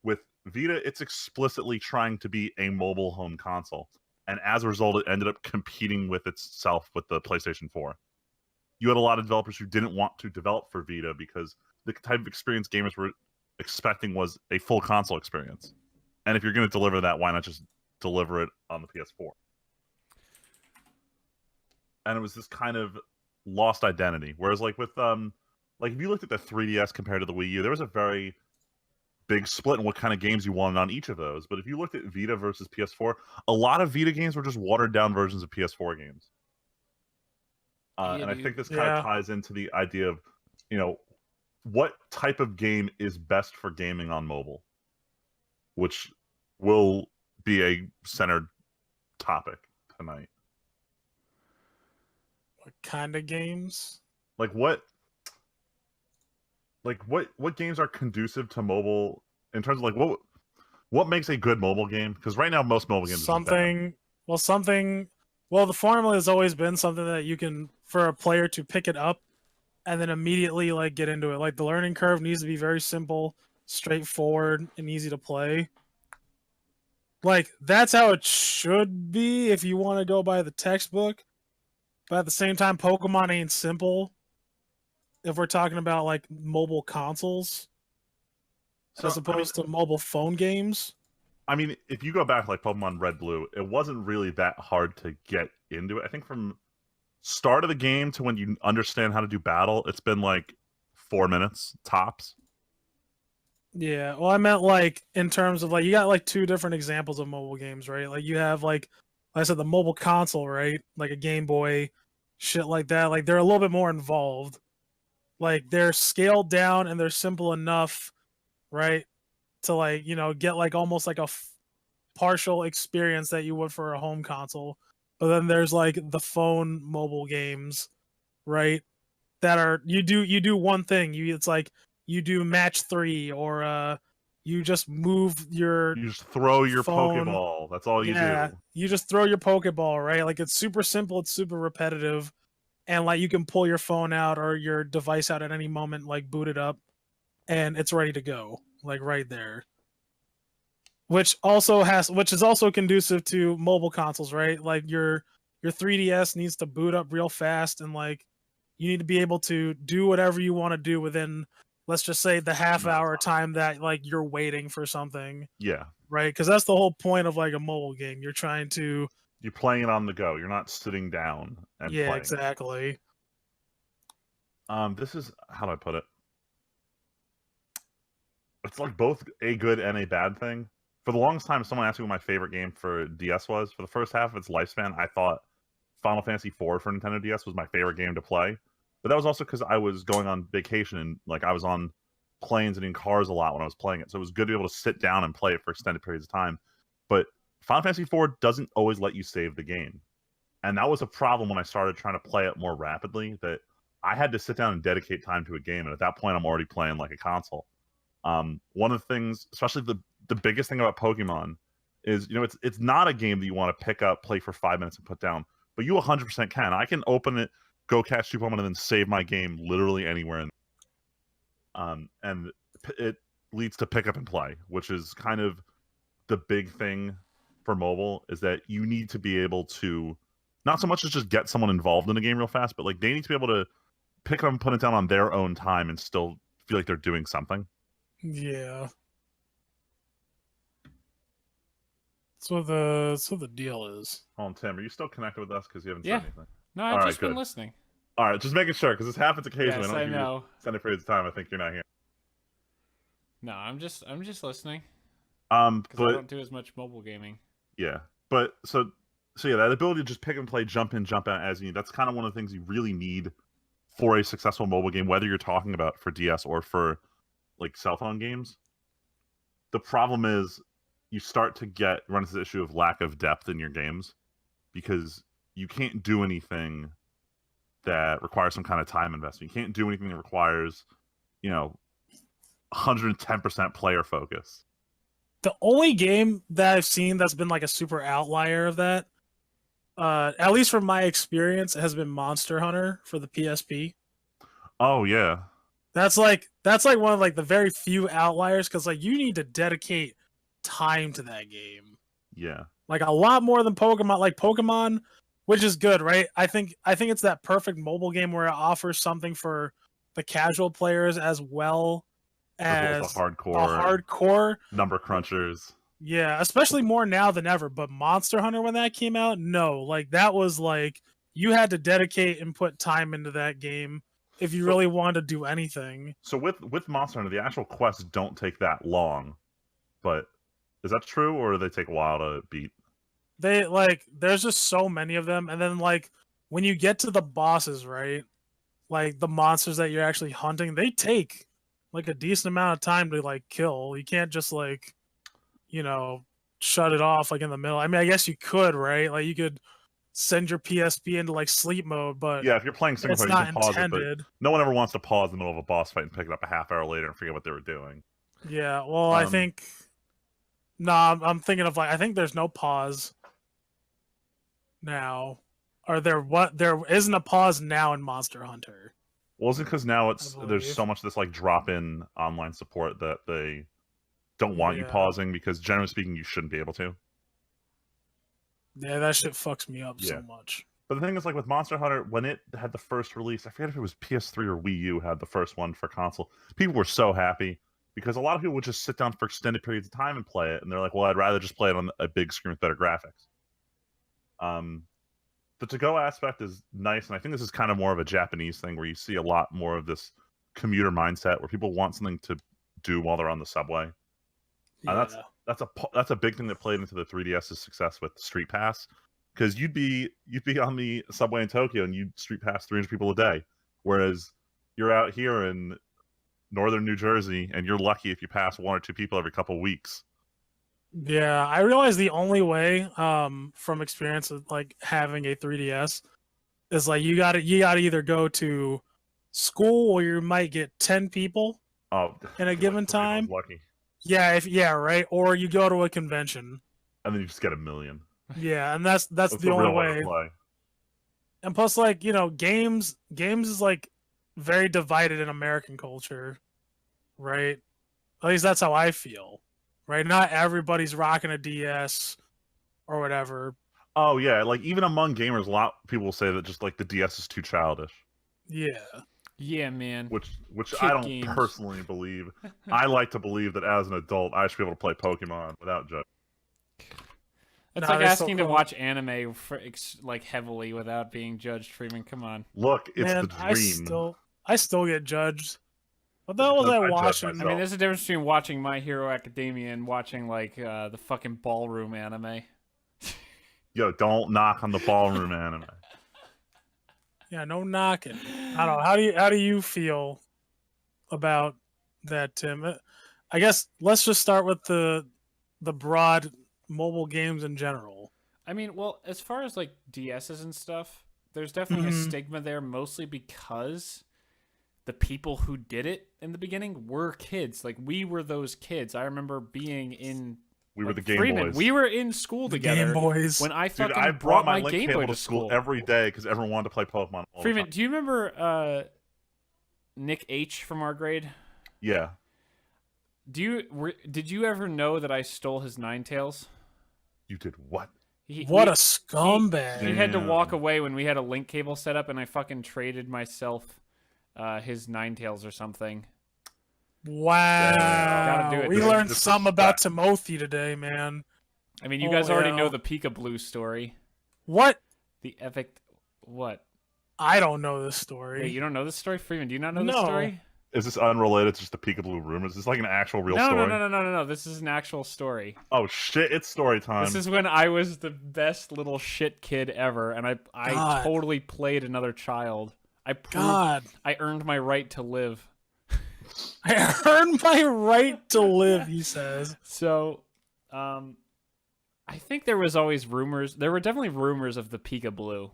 With Vita, it's explicitly trying to be a mobile home console, and as a result, it ended up competing with itself with the PlayStation 4. You had a lot of developers who didn't want to develop for Vita because the type of experience gamers were expecting was a full console experience. And if you're going to deliver that, why not just deliver it on the PS4? And it was this kind of lost identity. Whereas like with like if you looked at the 3DS compared to the Wii U, there was a very big split in what kind of games you wanted on each of those. But if you looked at Vita versus PS4, a lot of Vita games were just watered down versions of PS4 games. And I think this kind of ties into the idea of, you know, what type of game is best for gaming on mobile, which will be a centered topic tonight. What kind of games? Like what games are conducive to mobile in terms of like what makes a good mobile game? Because right now most mobile games something the formula has always been something that you can for a player to pick it up and then immediately like get into it. Like the learning curve needs to be very simple, straightforward, and easy to play. Like that's how it should be if you want to go by the textbook. But at the same time, Pokemon ain't simple. If we're talking about like mobile consoles, as opposed to mobile phone games. I mean, if you go back like Pokemon Red Blue, it wasn't really that hard to get into it. I think from start of the game to when you understand how to do battle, it's been like 4 minutes tops. Yeah, well, I meant like in terms of like you got like two different examples of mobile games, right? Like you have like I said, the mobile console, right? Like a Game Boy, shit like that. Like they're a little bit more involved. Like they're scaled down and they're simple enough, right? To like get like almost like a partial experience that you would for a home console. But then there's like the phone mobile games, right? That are you do one thing. It's like you do match 3 or you just move You just throw your phone. Pokeball. That's all you do. You just throw your Pokeball, right? Like it's super simple, it's super repetitive, and like you can pull your phone out or your device out at any moment, like boot it up, and it's ready to go, like right there. Which is also conducive to mobile consoles, right? Like your 3DS needs to boot up real fast, and like you need to be able to do whatever you want to do within, let's just say, the half-hour time that like you're waiting for something. Yeah. Right, because that's the whole point of like a mobile game. You're playing it on the go. You're not sitting down and playing. Exactly. This is how do I put it? It's like both a good and a bad thing. For the longest time, someone asked me what my favorite game for DS was. For the first half of its lifespan, I thought Final Fantasy IV for Nintendo DS was my favorite game to play. But that was also because I was going on vacation and like I was on planes and in cars a lot when I was playing it. So it was good to be able to sit down and play it for extended periods of time. But Final Fantasy IV doesn't always let you save the game. And that was a problem when I started trying to play it more rapidly, that I had to sit down and dedicate time to a game. And at that point, I'm already playing like a console. One of the things, especially the biggest thing about Pokemon is, it's not a game that you want to pick up, play for 5 minutes and put down, but you 100% can. I can open it, go catch 2 Pokemon, and then save my game literally anywhere. And it leads to pick up and play, which is kind of the big thing for mobile, is that you need to be able to not so much as just get someone involved in a game real fast, but like they need to be able to pick up and put it down on their own time and still feel like they're doing something. Yeah. So the deal is. Hold on, Tim, are you still connected with us? Because you haven't said anything. No, I've just been listening. All right, just making sure, because this happens occasionally. Yes, I know. Extended periods of time, I think you're not here. No, I'm just listening. But I don't do as much mobile gaming. Yeah, but so yeah, that ability to just pick and play, jump in, jump out as you need. That's kind of one of the things you really need for a successful mobile game, whether you're talking about for DS or for like cell phone games. the problem is you start to run into the issue of lack of depth in your games because you can't do anything that requires some kind of time investment. You can't do anything that requires, 110% player focus. The only game that I've seen that's been like a super outlier of that, at least from my experience, has been Monster Hunter for the PSP. Oh yeah. That's like one of like the very few outliers because like you need to dedicate time to that game. Yeah. Like a lot more than Pokemon. Like Pokemon, which is good, right? I think it's that perfect mobile game where it offers something for the casual players as well as the hardcore number crunchers. Yeah, especially more now than ever. But Monster Hunter, when that came out, no, like that was like you had to dedicate and put time into that game if you really wanted to do anything. So with Monster Hunter, the actual quests don't take that long, but is that true, or do they take a while to beat? They like there's just so many of them, and then like when you get to the bosses, right? Like the monsters that you're actually hunting, they take like a decent amount of time to like kill. You can't just like, shut it off like in the middle. I mean, I guess you could, right? Like you could send your PSP into like sleep mode, but yeah, if you're playing single player, you can pause it. But no one ever wants to pause in the middle of a boss fight and pick it up a half hour later and forget what they were doing. Yeah, well, I think I'm thinking of like I think there's no pause now. Or there isn't a pause now in Monster Hunter. Well, is it because now there's so much this like drop-in online support that they don't want you pausing because generally speaking you shouldn't be able to. Yeah, that shit fucks me up so much. But the thing is, like with Monster Hunter, when it had the first release, I forget if it was PS3 or Wii U had the first one for console. People were so happy because a lot of people would just sit down for extended periods of time and play it, and they're like, "Well, I'd rather just play it on a big screen with better graphics." The to-go aspect is nice, and I think this is kind of more of a Japanese thing where you see a lot more of this commuter mindset where people want something to do while they're on the subway. Yeah. That's a big thing that played into the 3DS's success with Street Pass, because you'd be on the subway in Tokyo and you'd street pass 300 people a day, whereas you're out here in northern New Jersey and you're lucky if you pass 1 or 2 people every couple of weeks. Yeah, I realize the only way, from experience of like having a 3DS, is like you gotta either go to school where you might get 10 people in a given time. Lucky. Yeah, right. Or you go to a convention, and then you just get 1 million. Yeah, and that's the only way. And plus, like games is like very divided in American culture, right? At least that's how I feel. Right, not everybody's rocking a DS or whatever. Oh yeah, like even among gamers, a lot of people will say that just like the DS is too childish. Yeah, man. Which I don't personally believe. I like to believe that as an adult, I should be able to play Pokemon without judging. It's like asking to watch anime like heavily without being judged. Freeman, come on. Look, it's the dream. I still get judged. What the hell was I watching? I mean, there's a difference between watching My Hero Academia and watching like the fucking ballroom anime. Yo, don't knock on the ballroom anime. Yeah, no knocking. I don't know. How do you feel about that, Tim? I guess let's just start with the broad mobile games in general. I mean, well, as far as like DSs and stuff, there's definitely a stigma there, mostly because the people who did it in the beginning were kids. Like we were those kids. I remember being in. We were the Game Boys. We were in school together. Game Boys. When I brought my Game Boy to school every day because everyone wanted to play Pokemon. Freeman, do you remember Nick H from our grade? Yeah. Did you ever know that I stole his Ninetales? You did what? What a scumbag! He had to walk away when we had a link cable set up, and I fucking traded myself his Ninetales or something. Wow. Gotta do it. We learned something about Timothy today, man. I mean, you guys already know the Peekaboo story. What? The epic... What? I don't know this story. Wait, you don't know this story? Freeman, do you not know this story? Is this unrelated to just the Peekaboo rumors? Is this like an actual real story? No. This is an actual story. Oh, shit. It's story time. This is when I was the best little shit kid ever, and I totally played another child. I earned my right to live. I earned my right to live, he says. So, I think there was always rumors. There were definitely rumors of the Pika Blue.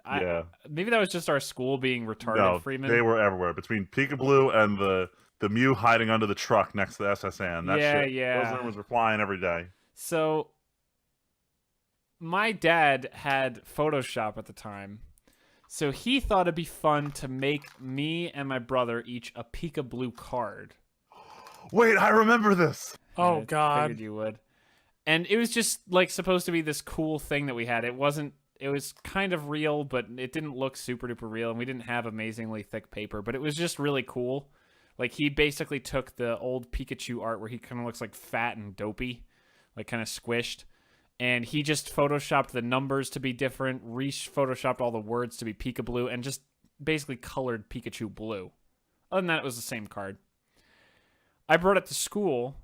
Yeah. Maybe that was just our school being retarded, No, Freeman. they were everywhere. Between Pika Blue and the Mew hiding under the truck next to the SSN. That Yeah, shit, yeah. those rumors were flying every day. So, my dad had Photoshop at the time. So he thought it'd be fun to make me and my brother each a Pika Blue card. Wait, I remember this. Oh, I God. figured you would. And it was just like supposed to be this cool thing that we had. It wasn't. It was kind of real, but it didn't look super duper real, and we didn't have amazingly thick paper. But it was just really cool. Like he basically took the old Pikachu art where he kind of looks like fat and dopey, like kind of squished, and he just photoshopped the numbers to be different, photoshopped all the words to be Pika Blue, and just basically colored Pikachu blue. Other than that, it was the same card. I brought it to school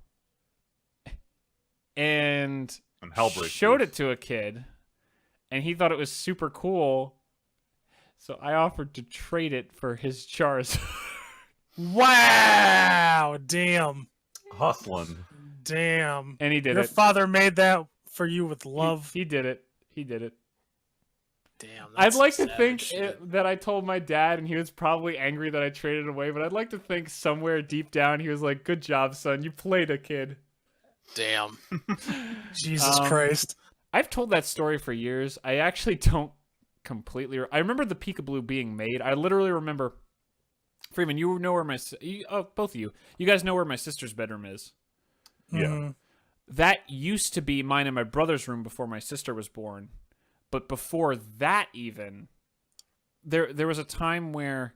and showed it to a kid, and he thought it was super cool. So I offered to trade it for his Charizard. Wow! Damn. Hustling. Damn. And he did Your it. father made that for you with love. He did it. He did it. Damn. I'd like to think that I told my dad, and he was probably angry that I traded it away, but I'd like to think somewhere deep down he was like, good job, son. You played a kid. Damn. Jesus Christ. I've told that story for years. I actually don't completely... I remember the Pika Blue being made. I literally remember... Freeman, you know where my... both of you. You guys know where my sister's bedroom is. Yeah. Mm-hmm. That used to be mine and my brother's room before my sister was born. But before that even, there was a time where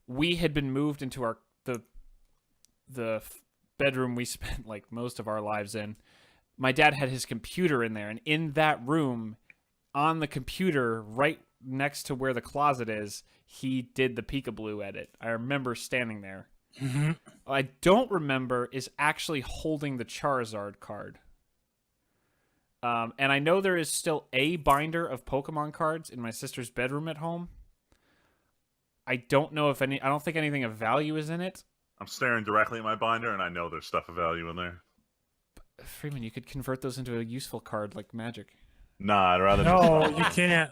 we had been moved into the bedroom we spent like most of our lives in. My dad had his computer in there, and in that room, on the computer, right next to where the closet is, he did the Pika Blue edit. I remember standing there. Mm-hmm. What I don't remember is actually holding the Charizard card. And I know there is still a binder of Pokemon cards in my sister's bedroom at home. I don't know if any... I don't think anything of value is in it. I'm staring directly at my binder, and I know there's stuff of value in there. Freeman, you could convert those into a useful card like magic. Nah, I'd rather... No, you can't.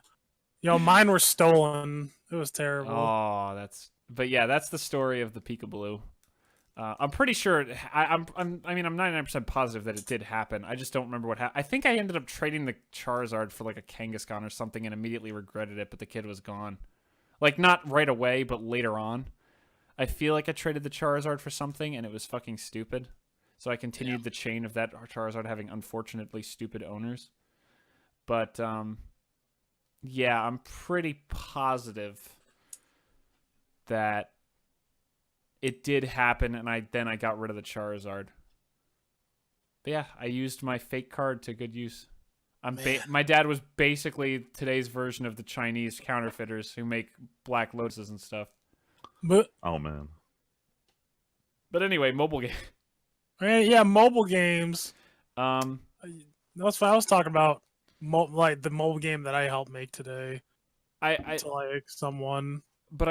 Yo, mine were stolen. It was terrible. Oh, that's... But yeah, that's the story of the Pika Blue. I'm pretty sure... I'm 99% positive that it did happen. I just don't remember what happened. I think I ended up trading the Charizard for like a Kangaskhan or something and immediately regretted it, but the kid was gone. Like, not right away, but later on. I feel like I traded the Charizard for something, and it was fucking stupid. So I continued the chain of that Charizard having unfortunately stupid owners. But, yeah, I'm pretty positive that it did happen, and then I got rid of the Charizard. But yeah, I used my fake card to good use. My dad was basically today's version of the Chinese counterfeiters who make Black Lotuses and stuff. But Oh, man. But anyway, mobile game. yeah, mobile games. But That's what I was talking about. Like the mobile game that I helped make today. I To like someone.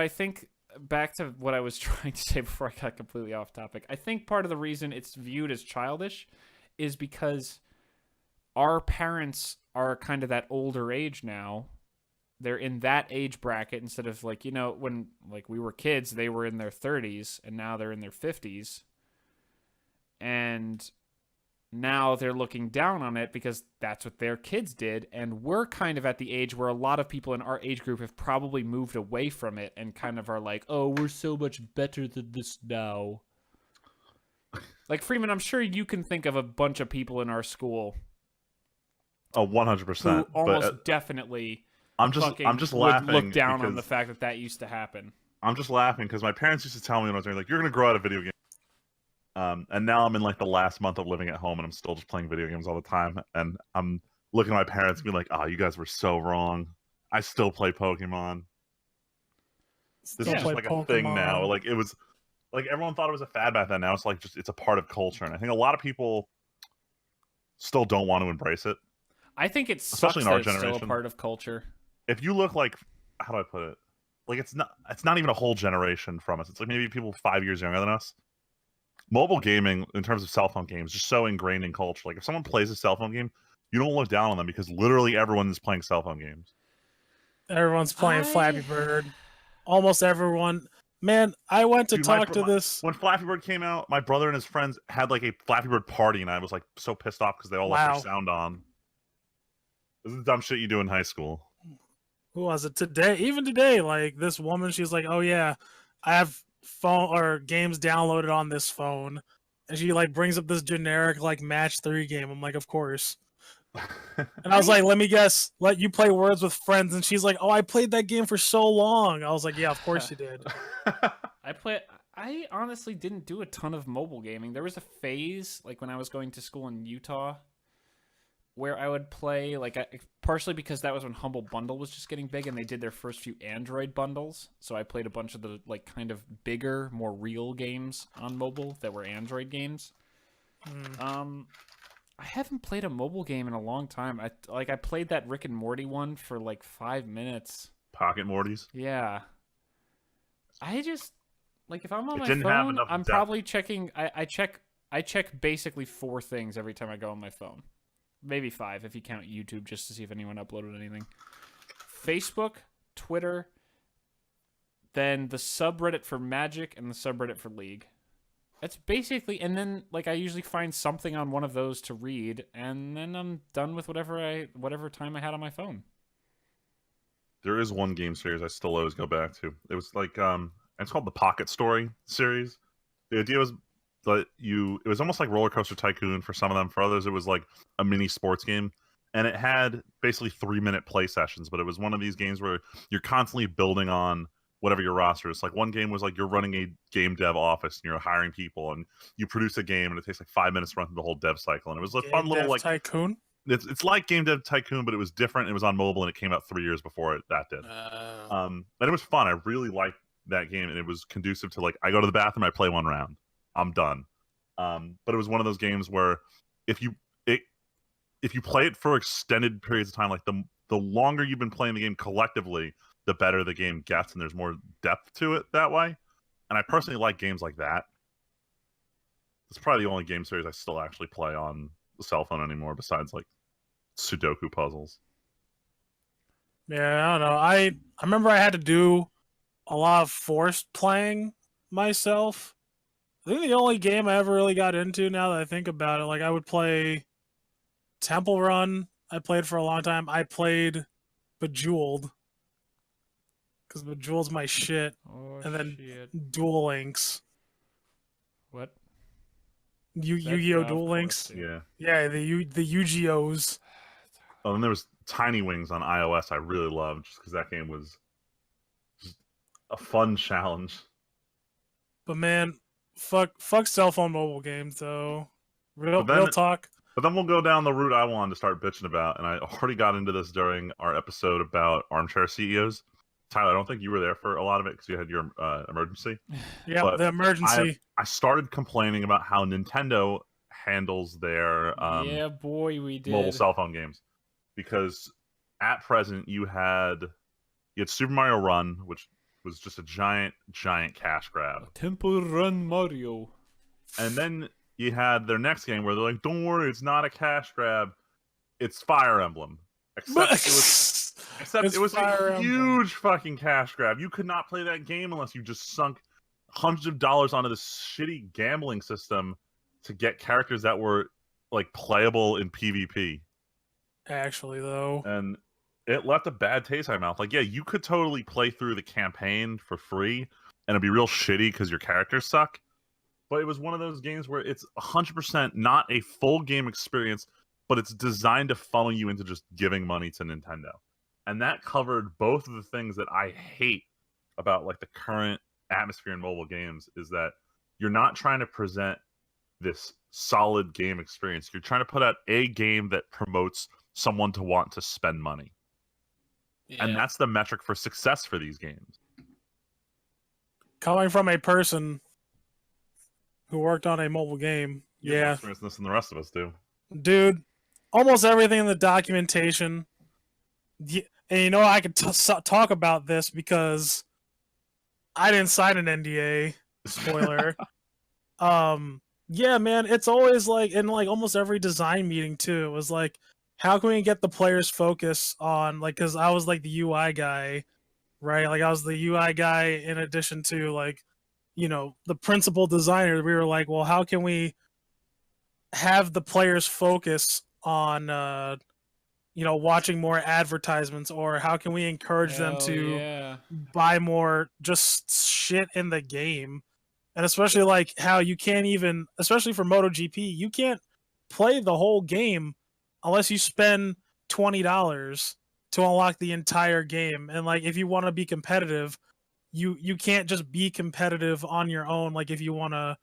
think back to what I was trying to say before I got completely off topic. I think part of the reason it's viewed as childish is because our parents are kind of that older age now. They're in that age bracket instead of like, when like we were kids, they were in their 30s and now they're in their 50s. And now they're looking down on it because that's what their kids did. And we're kind of at the age where a lot of people in our age group have probably moved away from it and kind of are like, oh, we're so much better than this now. Like, Freeman, I'm sure you can think of a bunch of people in our school. Oh, 100%. Who almost definitely I'm just laughing. would look down on because- the fact that used to happen. I'm just laughing because my parents used to tell me when I was young, like, you're going to grow out of video games. And now I'm in like the last month of living at home and I'm still just playing video games all the time. And I'm looking at my parents and being like, oh, you guys were so wrong. I still play Pokemon. This is just like a thing now. Like it was like everyone thought it was a fad back then. Now it's like it's a part of culture. And I think a lot of people still don't want to embrace it. I think it's especially in our generation. Still a part of culture. If you look like, how do I put it? like it's not even a whole generation from us. It's like maybe people 5 years younger than us. Mobile gaming, in terms of cell phone games, is just so ingrained in culture. Like if someone plays a cell phone game, you don't look down on them because literally everyone is playing cell phone games. Everyone's playing Flappy Bird. Almost everyone. Man, I went to talk to this. When Flappy Bird came out, my brother and his friends had like a Flappy Bird party, and I was like so pissed off because they all left their sound on. This is the dumb shit you do in high school. Who was it today? Even today, like this woman, she's like, "Oh yeah, I have phone or games downloaded on this phone," and she like brings up this generic like Match 3 game. I'm like, "Of course." And I was like, "Let me guess, let you play Words with Friends," and she's like, "Oh, I played that game for so long." I was like, "Yeah, of course you did." I honestly didn't do a ton of mobile gaming. There was a phase like when I was going to school in Utah where I would play, like, partially because that was when Humble Bundle was just getting big and they did their first few Android bundles. So I played a bunch of the, like, kind of bigger, more real games on mobile that were Android games. I haven't played a mobile game in a long time. I played that Rick and Morty one for, like, 5 minutes. Pocket Mortys? Yeah. I just, like, if I'm on my have phone, enough I'm depth. probably checking, I check basically 4 things every time I go on my phone. Maybe 5 if you count YouTube just to see if anyone uploaded anything. Facebook, Twitter, then the subreddit for Magic and the subreddit for League. That's basically, and then like I usually find something on one of those to read, and then I'm done with whatever time I had on my phone. There is one game series I still always go back to. It was like it's called the Pocket Story series. The idea was that it was almost like Roller Coaster Tycoon for some of them. For others, it was like a mini sports game, and it had basically 3-minute play sessions. But it was one of these games where you're constantly building on whatever your roster is. Like one game was like you're running a game dev office and you're hiring people, and you produce a game, and it takes like 5 minutes to run through the whole dev cycle. And it was a fun little like Tycoon. It's like Game Dev Tycoon, but it was different. It was on mobile, and it came out 3 years before that did. And it was fun. I really liked that game, and it was conducive to like I go to the bathroom, I play one round, I'm done. But it was one of those games where if you play it for extended periods of time, like the longer you've been playing the game collectively, the better the game gets, and there's more depth to it that way. And I personally like games like that. It's probably the only game series I still actually play on the cell phone anymore, besides like Sudoku puzzles. Yeah, I don't know. I remember I had to do a lot of forced playing myself. I think the only game I ever really got into, now that I think about it, like I would play Temple Run. I played for a long time. I played Bejeweled because Bejeweled's my shit. Oh, and then shit. Duel Links. What? Yu-Gi-Oh! Duel Links. Yeah. Yeah, the Yu-Gi-Ohs. Oh, and there was Tiny Wings on iOS I really loved, just because that game was just a fun challenge. But man, fuck cell phone mobile games though. Real talk. But then we'll go down the route I wanted to start bitching about, and I already got into this during our episode about armchair CEOs. Tyler, I don't think you were there for a lot of it because you had your emergency. Yeah, the emergency. I started complaining about how Nintendo handles their yeah, boy, we did. mobile cell phone games, because at present you had Super Mario Run, which was just a giant cash grab. Temple Run Mario. And then you had their next game where they're like, "Don't worry, it's not a cash grab, it's Fire Emblem." Except it was a huge fucking cash grab. You could not play that game unless you just sunk hundreds of dollars onto this shitty gambling system to get characters that were like playable in PvP. Actually, though, and it left a bad taste in my mouth. Like, yeah, you could totally play through the campaign for free, and it'd be real shitty because your characters suck. But it was one of those games where it's 100% not a full game experience, but it's designed to funnel you into just giving money to Nintendo. And that covered both of the things that I hate about like the current atmosphere in mobile games, is that you're not trying to present this solid game experience. You're trying to put out a game that promotes someone to want to spend money. Yeah. And that's the metric for success for these games. Coming from a person who worked on a mobile game, yeah, experience this than the rest of us do, dude. Almost everything in the documentation, and you know I could talk about this because I didn't sign an NDA. Spoiler. Yeah, man, it's always like in like almost every design meeting too. It was like, how can we get the players focus on like, because I was like the UI guy, right? Like I was the UI guy in addition to like, the principal designer. We were like, well, how can we have the players focus on watching more advertisements, or how can we encourage them Hell to yeah. buy more just shit in the game? And especially like how you can't even, especially for MotoGP, you can't play the whole game unless you spend $20 to unlock the entire game. And like if you want to be competitive, you can't just be competitive on your own. Like if you want to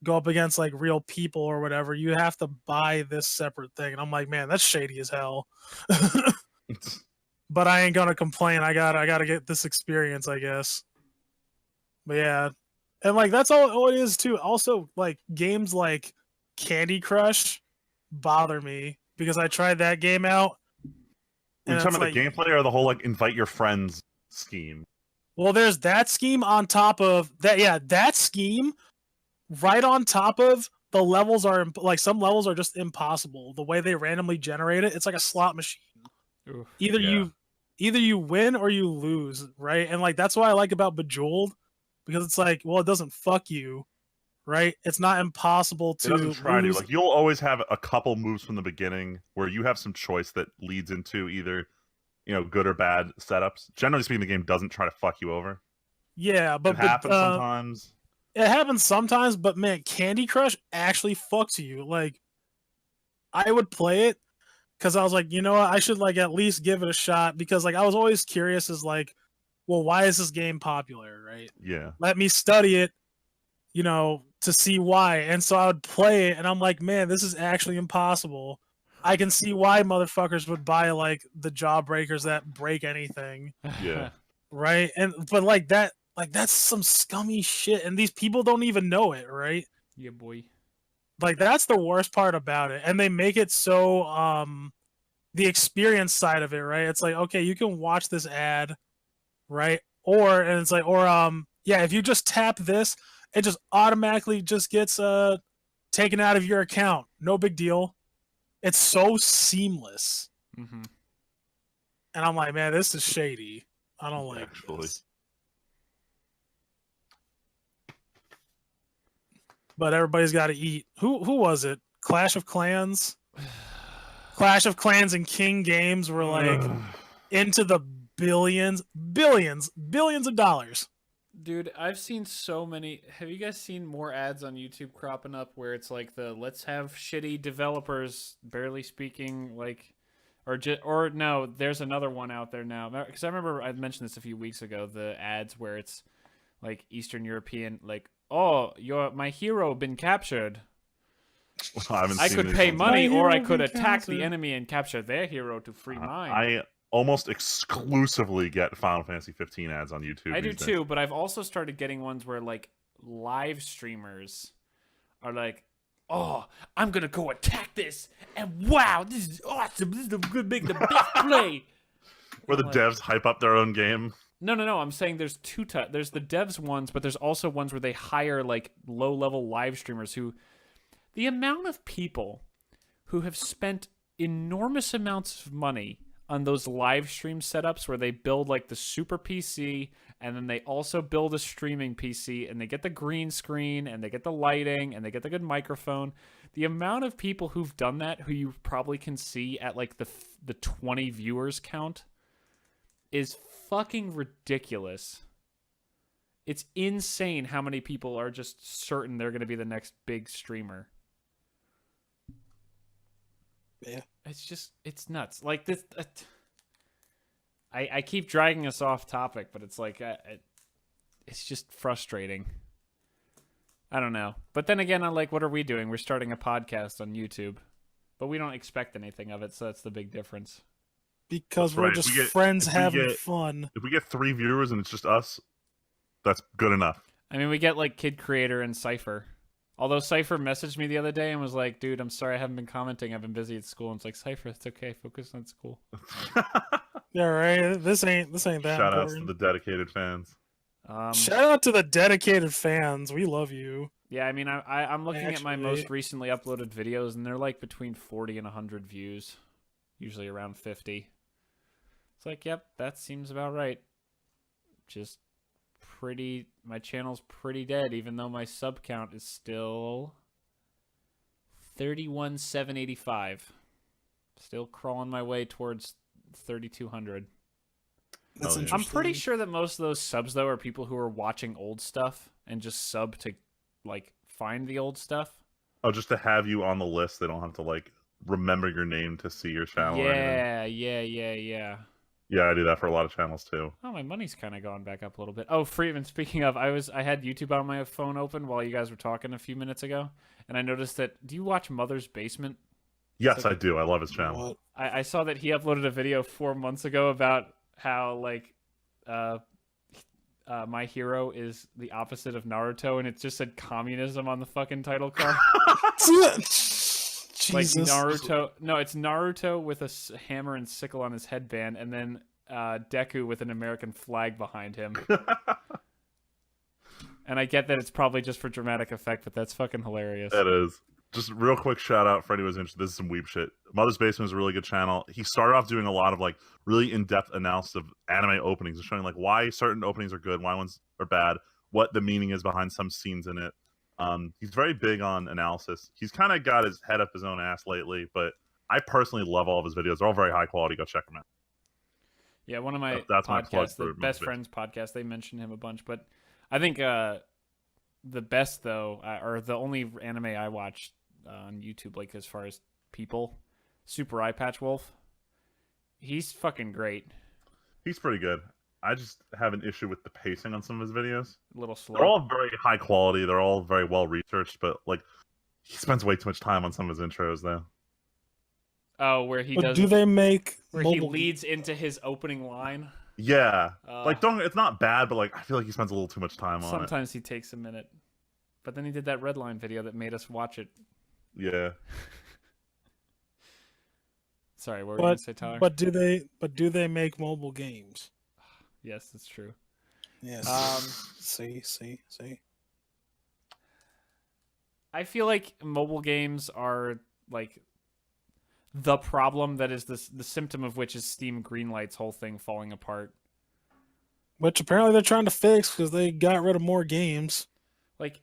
go up against like real people or whatever, you have to buy this separate thing. And I'm like, man, that's shady as hell. But I ain't gonna complain. I gotta get this experience, I guess. But yeah. And like that's all it is too. Also, like games like Candy Crush bother me because I tried that game out. You're talking about the gameplay or the whole like invite your friends scheme? Well, there's that scheme on top of that. Yeah, that scheme right on top of the levels are like some levels are just impossible. The way they randomly generate it, it's like a slot machine. Oof. Either you win or you lose, right? And like that's what I like about Bejeweled. Because it's like, well, it doesn't fuck you, right? It's not impossible to. It doesn't try lose. to. Like you'll always have a couple moves from the beginning where you have some choice that leads into either, good or bad setups. Generally speaking, the game doesn't try to fuck you over. Yeah, but it happens sometimes. It happens sometimes, but man, Candy Crush actually fucks you. Like, I would play it because I was like, you know what, I should like at least give it a shot because like I was always curious as like, well, why is this game popular, right? Yeah. Let me study it, to see why. And so I would play it, and I'm like, man, this is actually impossible. I can see why motherfuckers would buy, like, the jawbreakers that break anything. Yeah. Right? But, like, that's some scummy shit, and these people don't even know it, right? Yeah, boy. Like, that's the worst part about it. And they make it so, the experience side of it, right? It's like, okay, you can watch this ad, right? And it's like, yeah, if you just tap this, it just automatically just gets taken out of your account. No big deal. It's so seamless. Mm-hmm. And I'm like, man, this is shady. I don't like this. But everybody's got to eat. Who was it? Clash of Clans? Clash of Clans and King Games were like into the billions of dollars. Dude, I've seen so many. Have you guys seen more ads on YouTube cropping up where it's like the let's have shitty developers barely speaking like or no, there's another one out there now. Cuz I remember I mentioned this a few weeks ago, the ads where it's like Eastern European like, "Oh, my hero been captured." I could pay money or I could attack the enemy and capture their hero to free mine. I almost exclusively get Final Fantasy 15 ads on YouTube. I do too, but I've also started getting ones where like live streamers are like, "Oh, I'm gonna go attack this, and wow, this is awesome! This is the best play." Where the devs hype up their own game. No. I'm saying there's two types. There's the devs ones, but there's also ones where they hire like low-level live streamers who, the amount of people who have spent enormous amounts of money on those live stream setups where they build like the super PC and then they also build a streaming PC and they get the green screen and they get the lighting and they get the good microphone. The amount of people who've done that, who you probably can see at like the 20 viewers count, is fucking ridiculous. It's insane how many people are just certain they're going to be the next big streamer. Yeah. It's nuts. Like this, I keep dragging us off topic, but it's like, it's just frustrating. I don't know. But then again, I'm like, what are we doing? We're starting a podcast on YouTube, but we don't expect anything of it. So that's the big difference. Because we're just friends having fun. If we get 3 viewers and it's just us, that's good enough. I mean, we get like Kid Creator and Cypher. Although Cypher messaged me the other day and was like, "Dude, I'm sorry I haven't been commenting. I've been busy at school." And it's like, Cypher, it's okay. Focus on school. Yeah, right. This ain't that. Shout outs to the dedicated fans. Shout out to the dedicated fans. We love you. Yeah, I mean, I'm looking at my Actually- most recently uploaded videos, and they're like between 40 and 100 views, usually around 50. It's like, yep, that seems about right. Just my channel's pretty dead, even though my sub count is still 31,785. Still crawling my way towards 3,200. That's Oh, yeah. interesting. I'm pretty sure that most of those subs, though, are people who are watching old stuff and just sub to, like, find the old stuff. Oh, just to have you on the list, they don't have to like remember your name to see your channel. Or anything. Yeah. Yeah, I do that for a lot of channels too. Oh, my money's kind of gone back up a little bit. Oh, Freeman, speaking of, I had YouTube on my phone open while you guys were talking a few minutes ago, and I noticed that. Do you watch Mother's Basement? Yes, I do. I love his channel. What? I saw that he uploaded a video 4 months ago about how like my hero is the opposite of Naruto, and it just said communism on the fucking title card. Like Jesus. Naruto. No, it's Naruto with a hammer and sickle on his headband, and then Deku with an American flag behind him. And I get that it's probably just for dramatic effect, but that's fucking hilarious. That is. Just real quick shout out for anyone who's interested. This is some weeb shit. Mother's Basement is a really good channel. He started off doing a lot of like really in-depth analysis of anime openings and showing like why certain openings are good, why ones are bad, what the meaning is behind some scenes in it. He's very big on analysis. He's kind of got his head up his own ass lately, but I personally love all of his videos. They're all very high quality. Go check them out. Yeah, one of my That's my plug podcasts, for the Best Friends podcast, they mentioned him a bunch, but I think the best though, or the only anime I watched on YouTube, like as far as people, Super Eye Patch Wolf. He's fucking great. He's pretty good. I just have an issue with the pacing on some of his videos. A little slow. They're all very high quality. They're all very well researched, but like he spends way too much time on some of his intros though. Oh, where he But does do they make where he mobile leads into his opening line. Yeah. Like it's not bad, but like I feel like he spends a little too much time on it. Sometimes he takes a minute. But then he did that red line video that made us watch it. Yeah. Sorry, what were you gonna say, Tyler? But do they make mobile games? Yes, that's true. Yes. See. I feel like mobile games are like the problem that is the symptom of which is Steam Greenlight's whole thing falling apart. Which apparently they're trying to fix because they got rid of more games. Like,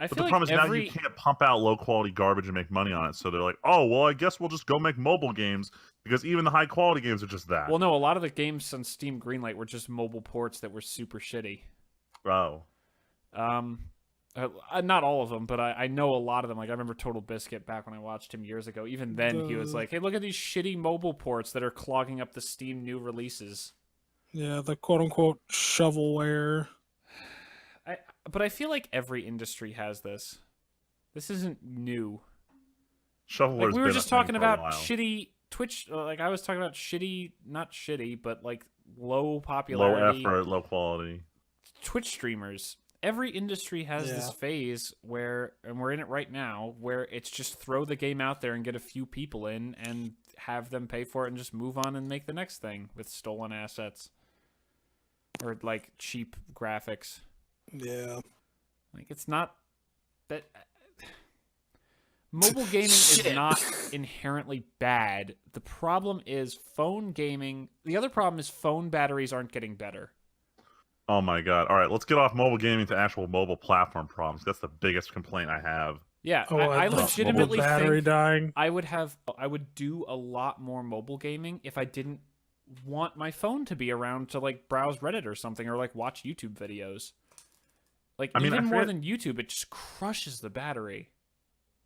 I But feel the problem like is now you can't pump out low quality garbage and make money on it. So they're like, oh well, I guess we'll just go make mobile games because even the high quality games are just that. Well, no, a lot of the games on Steam Greenlight were just mobile ports that were super shitty. Oh. Not all of them, but I know a lot of them. Like I remember Total Biscuit back when I watched him years ago. Even then, he was like, "Hey, look at these shitty mobile ports that are clogging up the Steam new releases." Yeah, the quote unquote shovelware. But I feel like every industry has this. This isn't new. Shovelware's Like we were been just a thing talking for a about while. shitty Twitch. Like I was talking about shitty, not shitty, but like low Low popularity, effort, low quality. Twitch streamers. Every industry has this phase where, and we're in it right now, where it's just throw the game out there and get a few people in and have them pay for it and just move on and make the next thing with stolen assets or like cheap graphics. Yeah. Like it's not that mobile gaming is not inherently bad. The problem is phone gaming. The other problem is phone batteries aren't getting better. Oh my god. All right, let's get off mobile gaming to actual mobile platform problems. That's the biggest complaint I have. Yeah, Oh, I the legitimately battery think dying. I would do a lot more mobile gaming if I didn't want my phone to be around to like browse Reddit or something or like watch YouTube videos. Like even more than YouTube, it just crushes the battery.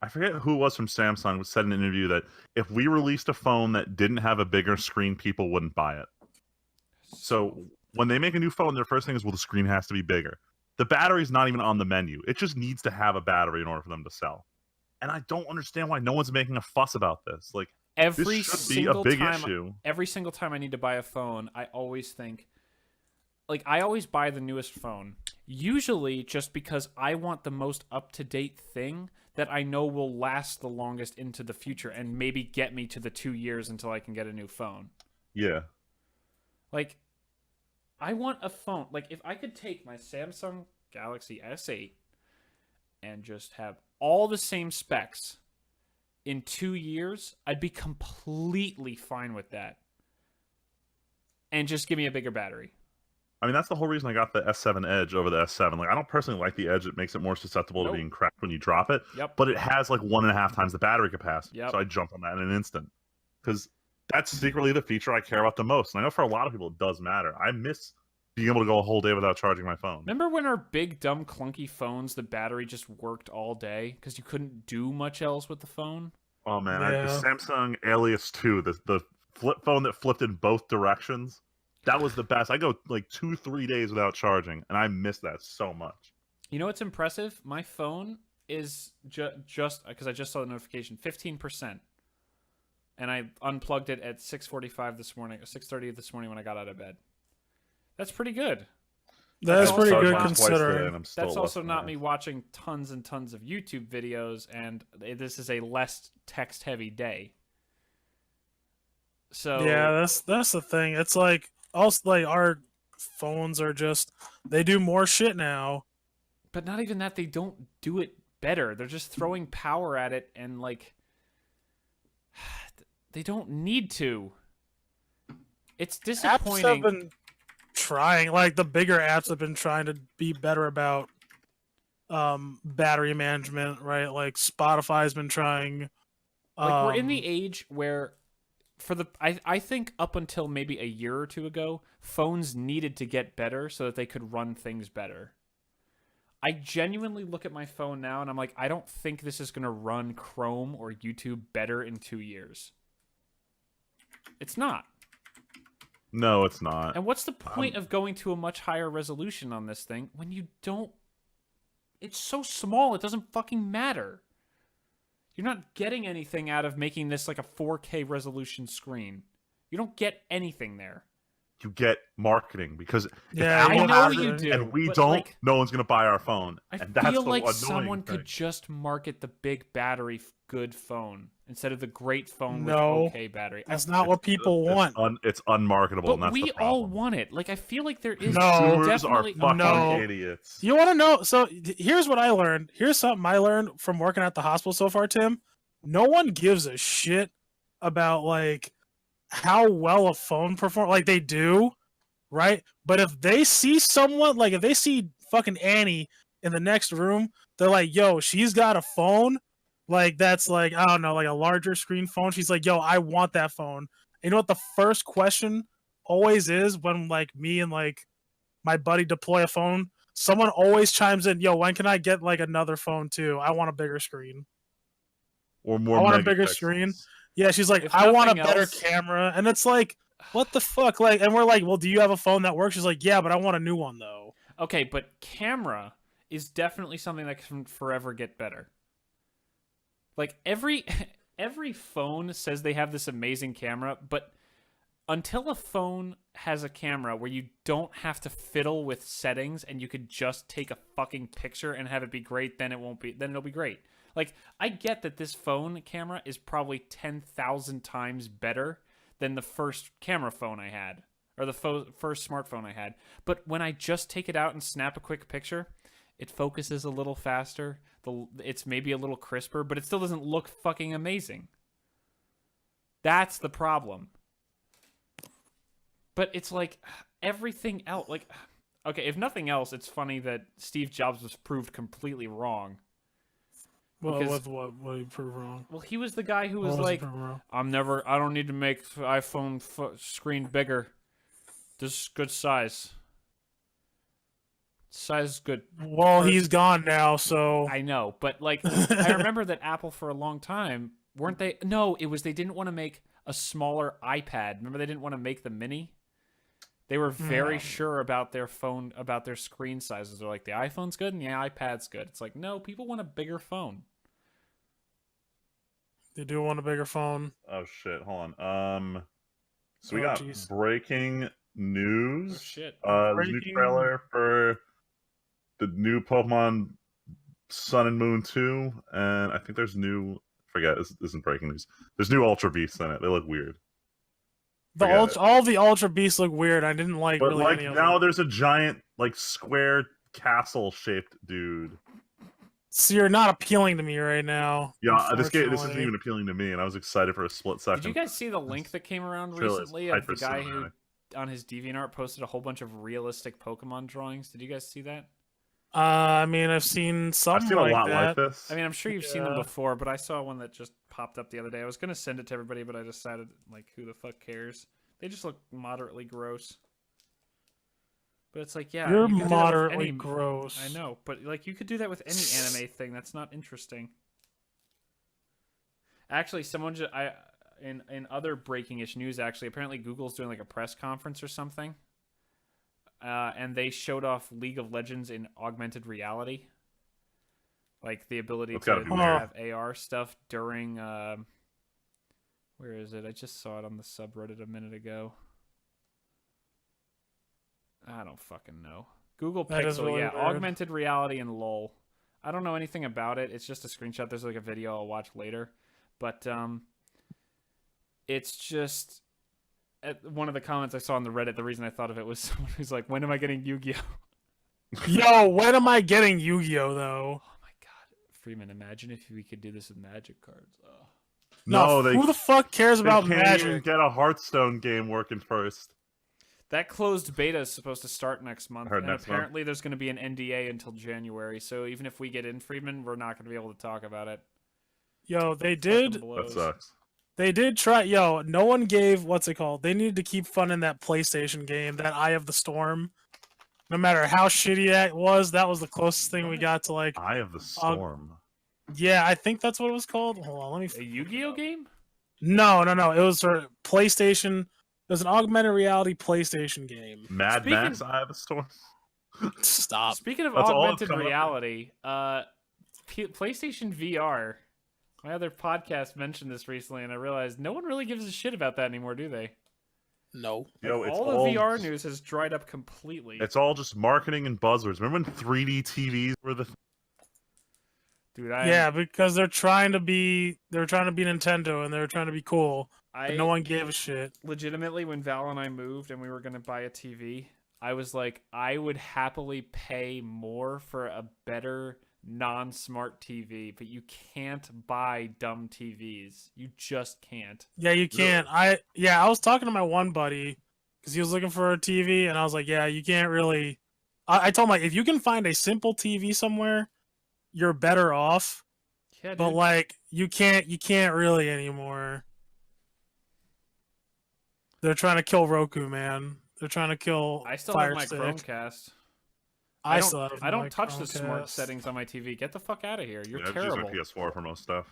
I forget who it was from Samsung who said in an interview that if we released a phone that didn't have a bigger screen, people wouldn't buy it. So when they make a new phone, their first thing is, well, the screen has to be bigger. The battery's not even on the menu. It just needs to have a battery in order for them to sell. And I don't understand why no one's making a fuss about this. Like, every this should be a big issue. Every single time I need to buy a phone, I always think, like, I always buy the newest phone. Usually just because I want the most up-to-date thing that I know will last the longest into the future and maybe get me to the 2 years until I can get a new phone. Yeah. Like, I want a phone. Like, if I could take my Samsung Galaxy S8 and just have all the same specs in 2 years, I'd be completely fine with that. And just give me a bigger battery. I mean, that's the whole reason I got the S7 Edge over the S7. Like, I don't personally like the Edge. It makes it more susceptible to being cracked when you drop it. Yep. But it has like 1.5 times the battery capacity. Yep. So I jumped on that in an instant. Because that's secretly the feature I care about the most. And I know for a lot of people it does matter. I miss being able to go a whole day without charging my phone. Remember when our big, dumb, clunky phones, the battery just worked all day because you couldn't do much else with the phone? Oh, man. Yeah. The Samsung Alias 2, the flip phone that flipped in both directions, that was the best. I go like 2-3 days without charging, and I miss that so much. You know what's impressive? My phone is just because I just saw the notification, 15%. And I unplugged it at 6:45 this morning, or 6:30 this morning when I got out of bed. That's pretty good. That's pretty also good not- considering. That's also not me watching tons and tons of YouTube videos, and this is a less text-heavy day. So Yeah, that's the thing. It's like also like our phones are just they do more shit now. But not even that, they don't do it better. They're just throwing power at it, and like they don't need to. It's disappointing. Apps have been trying, like the bigger apps have been trying to be better about battery management, right? Like Spotify's been trying. Like we're in the age where I think up until maybe a year or two ago, phones needed to get better so that they could run things better. I genuinely look at my phone now and I'm like, I don't think this is going to run Chrome or YouTube better in 2 years. It's not. No, it's not. And what's the point of going to a much higher resolution on this thing when you don't... It's so small, it doesn't fucking matter. You're not getting anything out of making this like a 4K resolution screen. You don't get anything there. You get marketing because Yeah, if I Apple know has you it do, and we but, don't, like, no one's gonna buy our phone. I And that's feel the like annoying someone thing. could just market the big battery good phone instead of the great phone No. with okay battery. That's not what people want. It's unmarketable, and But that's we the problem. all want it. Like, I feel like there is No. Consumers are definitely... fucking No. idiots. You want to know? So here's what I learned. Here's something I learned from working at the hospital so far, Tim. No one gives a shit about like how well a phone performs. Like they do, right? But if they see someone, like if they see fucking Annie in the next room, they're like, "Yo, she's got a phone." Like that's like I don't know, like a larger screen phone. She's like, "Yo, I want that phone." And you know what the first question always is when like me and like my buddy deploy a phone? Someone always chimes in, "Yo, when can I get like another phone too? I want a bigger screen." Or more I want a bigger megapixels. screen. Yeah, she's like, If "I want a nothing better else- camera," and it's like, what the fuck? Like, and we're like, "Well, do you have a phone that works?" She's like, "Yeah, but I want a new one though." Okay, but camera is definitely something that can forever get better. Like every phone says they have this amazing camera, but until a phone has a camera where you don't have to fiddle with settings and you could just take a fucking picture and have it be great, then it'll be great. Like, I get that this phone camera is probably 10,000 times better than the first camera phone I had, or the first smartphone I had. But when I just take it out and snap a quick picture, it focuses a little faster. It's maybe a little crisper, but it still doesn't look fucking amazing. That's the problem. But it's like everything else. Like, okay, if nothing else, it's funny that Steve Jobs was proved completely wrong. Well, Because- what do you prove wrong? Well, he was the guy who was What like, he prove wrong? I don't need to make iPhone screen bigger. This is good size. Size is good. Well, he's gone now, so I know, but like, I remember that Apple for a long time, weren't they? No, it was they didn't want to make a smaller iPad. Remember, they didn't want to make the mini? They were very sure about their phone, about their screen sizes. They're like, the iPhone's good and the iPad's good. It's like, no, people want a bigger phone. they do want a bigger phone. Oh shit! Hold on. So we Oh, got jeez. breaking news. Oh, shit. The new Breaking- trailer for the new Pokemon Sun and Moon 2, and I think there's new. Forget this isn't breaking news. There's new Ultra Beasts in it. They look weird. all the Ultra Beasts look weird. I didn't like But really like any of now, them. there's a giant like square castle shaped dude. So you're not appealing to me right now. Yeah, this isn't unfortunately. even appealing to me, and I was excited for a split second. Did you guys see the link that came around Trailer is recently of the hyper guy who, cinematic. on his DeviantArt, posted a whole bunch of realistic Pokemon drawings? Did you guys see that? I mean, I've seen some I've seen a like lot that. like this. I mean, I'm sure you've seen them Yeah. before, but I saw one that just popped up the other day. I was gonna send it to everybody, but I decided, like, who the fuck cares? They just look moderately gross. But it's like, yeah, You're you could do that with moderately any... gross. I know, but like, you could do that with any anime thing. That's not interesting. Actually, someone just in other breaking-ish news, actually, apparently Google's doing like a press conference or something, and they showed off League of Legends in augmented reality, like the ability That's to gotta be weird. have AR stuff during. Where is it? I just saw it on the subreddit a minute ago. I don't fucking know. Google That is Pixel, really yeah, weird. augmented reality and LOL. I don't know anything about it. It's just a screenshot. There's like a video I'll watch later, but it's just one of the comments I saw on the Reddit. The reason I thought of it was someone who's like, "When am I getting Yu-Gi-Oh?" Yo, when am I getting Yu-Gi-Oh though? Oh my god, Freeman! Imagine if we could do this with Magic cards. Oh. No, they, who the fuck cares they about can't even Magic? get a Hearthstone game working first. That closed beta is supposed to start next month, Heard and next month. apparently there's going to be an NDA until January. So even if we get in, Freeman, we're not going to be able to talk about it. Yo, they Fucking did. blows. That sucks. They did try. Yo, no one gave what's it called? They needed to keep funding that PlayStation game, that Eye of the Storm. No matter how shitty that was the closest thing we got to like. Eye of the Storm. Yeah, I think that's what it was called. Hold on, let me. A Yu-Gi-Oh game? No. It was a PlayStation. It was an augmented reality PlayStation game. Mad Speaking- Max Eye of the Storm. Stop. Speaking of That's all it's augmented come up with. reality, PlayStation VR. My other podcast mentioned this recently, and I realized no one really gives a shit about that anymore, do they? No. Yo, it's all the VR news has dried up completely. It's all just marketing and buzzwords. Remember when 3D TVs were the Dude, Yeah, because they're trying to be Nintendo and they're trying to be cool. But no one gave a shit. legitimately, when Val and I moved and we were going to buy a TV, I was like, I would happily pay more for a better non-smart TV, but you can't buy dumb TVs. You just can't. Yeah, you can't. I was talking to my one buddy because he was looking for a TV, and I was like, yeah, you can't really. I told him like, if you can find a simple TV somewhere, you're better off. Yeah, But dude. like, you can't really anymore. They're trying to kill Roku, man. They're trying to kill. I still Fire have my Stick. Chromecast. I still have. I don't my touch the smart Chromecast. settings on my TV. Get the fuck out of here. You're I've used my terrible. PS4 for most stuff.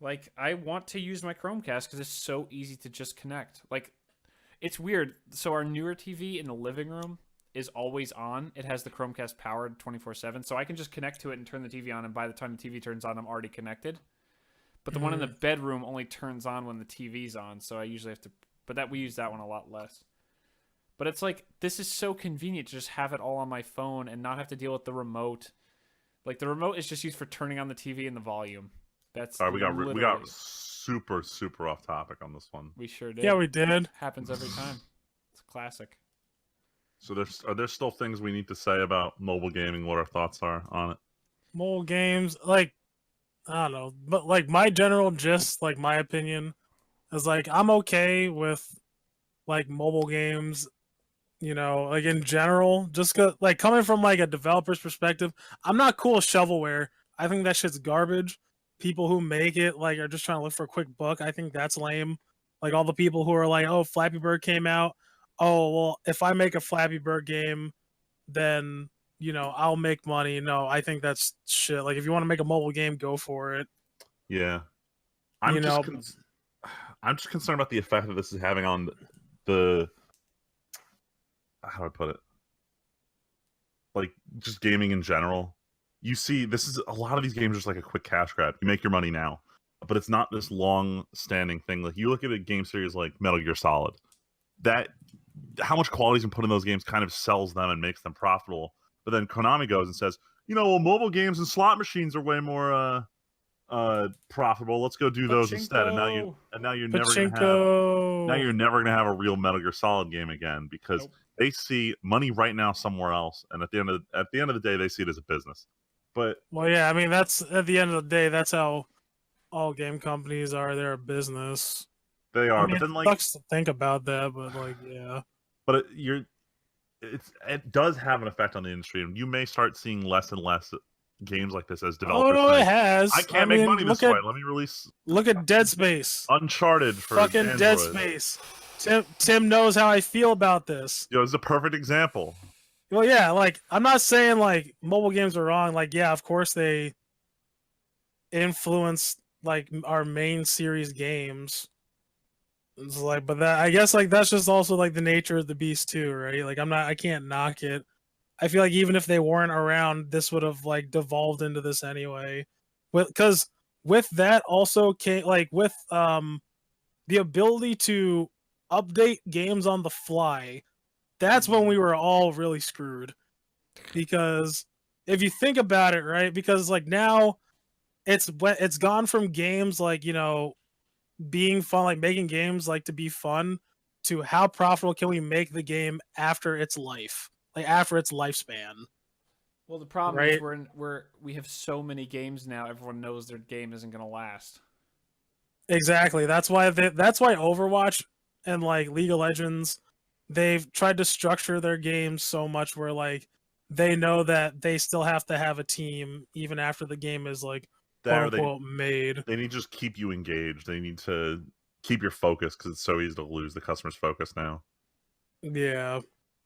Like, I want to use my Chromecast because it's so easy to just connect. Like, it's weird. So our newer TV in the living room is always on. It has the Chromecast powered 24/7, so I can just connect to it and turn the TV on, and by the time the TV turns on, I'm already connected. But the one in the bedroom only turns on when the TV's on, so I usually have to... But that we use that one a lot less. But it's like, this is so convenient to just have it all on my phone and not have to deal with the remote. Like, the remote is just used for turning on the TV and the volume. That's All right, we got literally- super off topic on this one. We sure did. Yeah, we did. Happens every time. It's a classic. So are there still things we need to say about mobile gaming? What our thoughts are on it? Mobile games, like, I don't know, but like my general gist, like my opinion, is like I'm okay with like mobile games, you know, like in general, just 'cause, like coming from like a developer's perspective, I'm not cool with shovelware. I think that shit's garbage. People who make it like are just trying to look for a quick buck. I think that's lame. Like all the people who are like, oh, Flappy Bird came out. Oh, well, if I make a Flappy Bird game, then you know, I'll make money. No, I think that's shit. Like, if you want to make a mobile game, go for it. Yeah, You know- I'm just concerned about the effect that this is having on the how do I put it? Like just gaming in general. You see, this is a lot of these games are just like a quick cash grab. You make your money now, but it's not this long-standing thing. Like you look at a game series like Metal Gear Solid, that how much quality's been put in those games kind of sells them and makes them profitable. But then Konami goes and says, you know, well, mobile games and slot machines are way more profitable. Let's go do those instead. And now you're never gonna have Pachinko. you're never gonna have a real Metal Gear Solid game again because they see money right now somewhere else, and at the end of the day, they see it as a business. But well, yeah, I mean that's at the end of the day, that's how all game companies are. They're a business. they are. I mean, But then it like, sucks to think about that, but like, yeah. but it does have an effect on the industry, and you may start seeing less and less games like this as developers. Oh no, saying, it has. I can't make money this way. Let me release. Look at Dead Space. Uncharted for Fucking Android. Dead Space. Tim knows how I feel about this. Yo, it's a perfect example. Well, yeah, like I'm not saying like mobile games are wrong. Like, yeah, of course they influence like our main series games. It's like, but that I guess like that's just also like the nature of the beast too, right? Like I can't knock it. I feel like even if they weren't around, this would have like devolved into this anyway. Because with that also came like with the ability to update games on the fly. That's when we were all really screwed. Because if you think about it, right? Because like now it's gone from games like, you know, being fun, like making games like to be fun, to how profitable can we make the game after its life, like after its lifespan. Well, the problem Right? is we have so many games now. Everyone knows their game isn't going to last. Exactly. That's why Overwatch and like League of Legends, they've tried to structure their games so much where like they know that they still have to have a team even after the game is like quote unquote made. They need to just keep you engaged. They need to keep your focus because it's so easy to lose the customer's focus now. Yeah,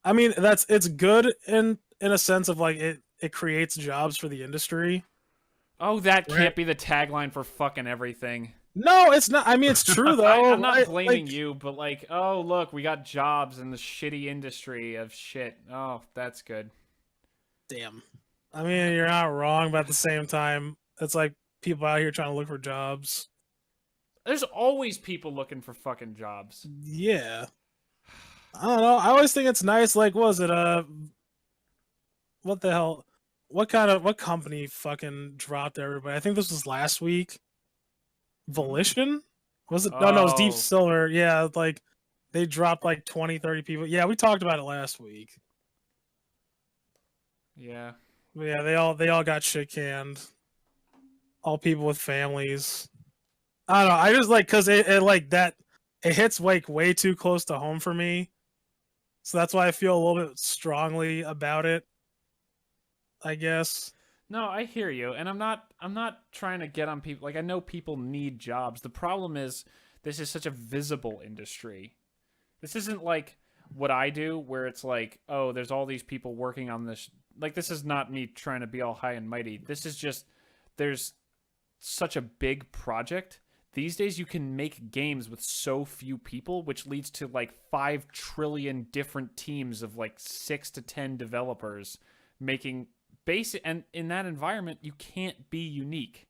I mean it's good in a sense of like it creates jobs for the industry. Oh, that can't be the tagline for fucking everything. No, it's not. I mean, it's true though. I'm not blaming you, but like, oh look, we got jobs in the shitty industry of shit. Oh, that's good. Damn. I mean, you're not wrong, but at the same time, it's like people out here trying to look for jobs. There's always people looking for fucking jobs. Yeah. I don't know. I always think it's nice. Like, what was it? What the hell? What company fucking dropped everybody? I think this was last week. Volition? Was it? No, it was Deep Silver. Yeah, like they dropped like 20, 30 people. Yeah, we talked about it last week. Yeah. But yeah, they all got shit canned. All people with families. I don't know. I just like because it like that. It hits like way too close to home for me. So that's why I feel a little bit strongly about it. I guess. No, I hear you, and I'm not trying to get on people. Like, I know people need jobs. The problem is this is such a visible industry. This isn't like what I do, where it's like, oh, there's all these people working on this. Like, this is not me trying to be all high and mighty. This is just there's such a big project. These days, you can make games with so few people, which leads to like 5 trillion different teams of like 6 to 10 developers making basic. And in that environment, you can't be unique.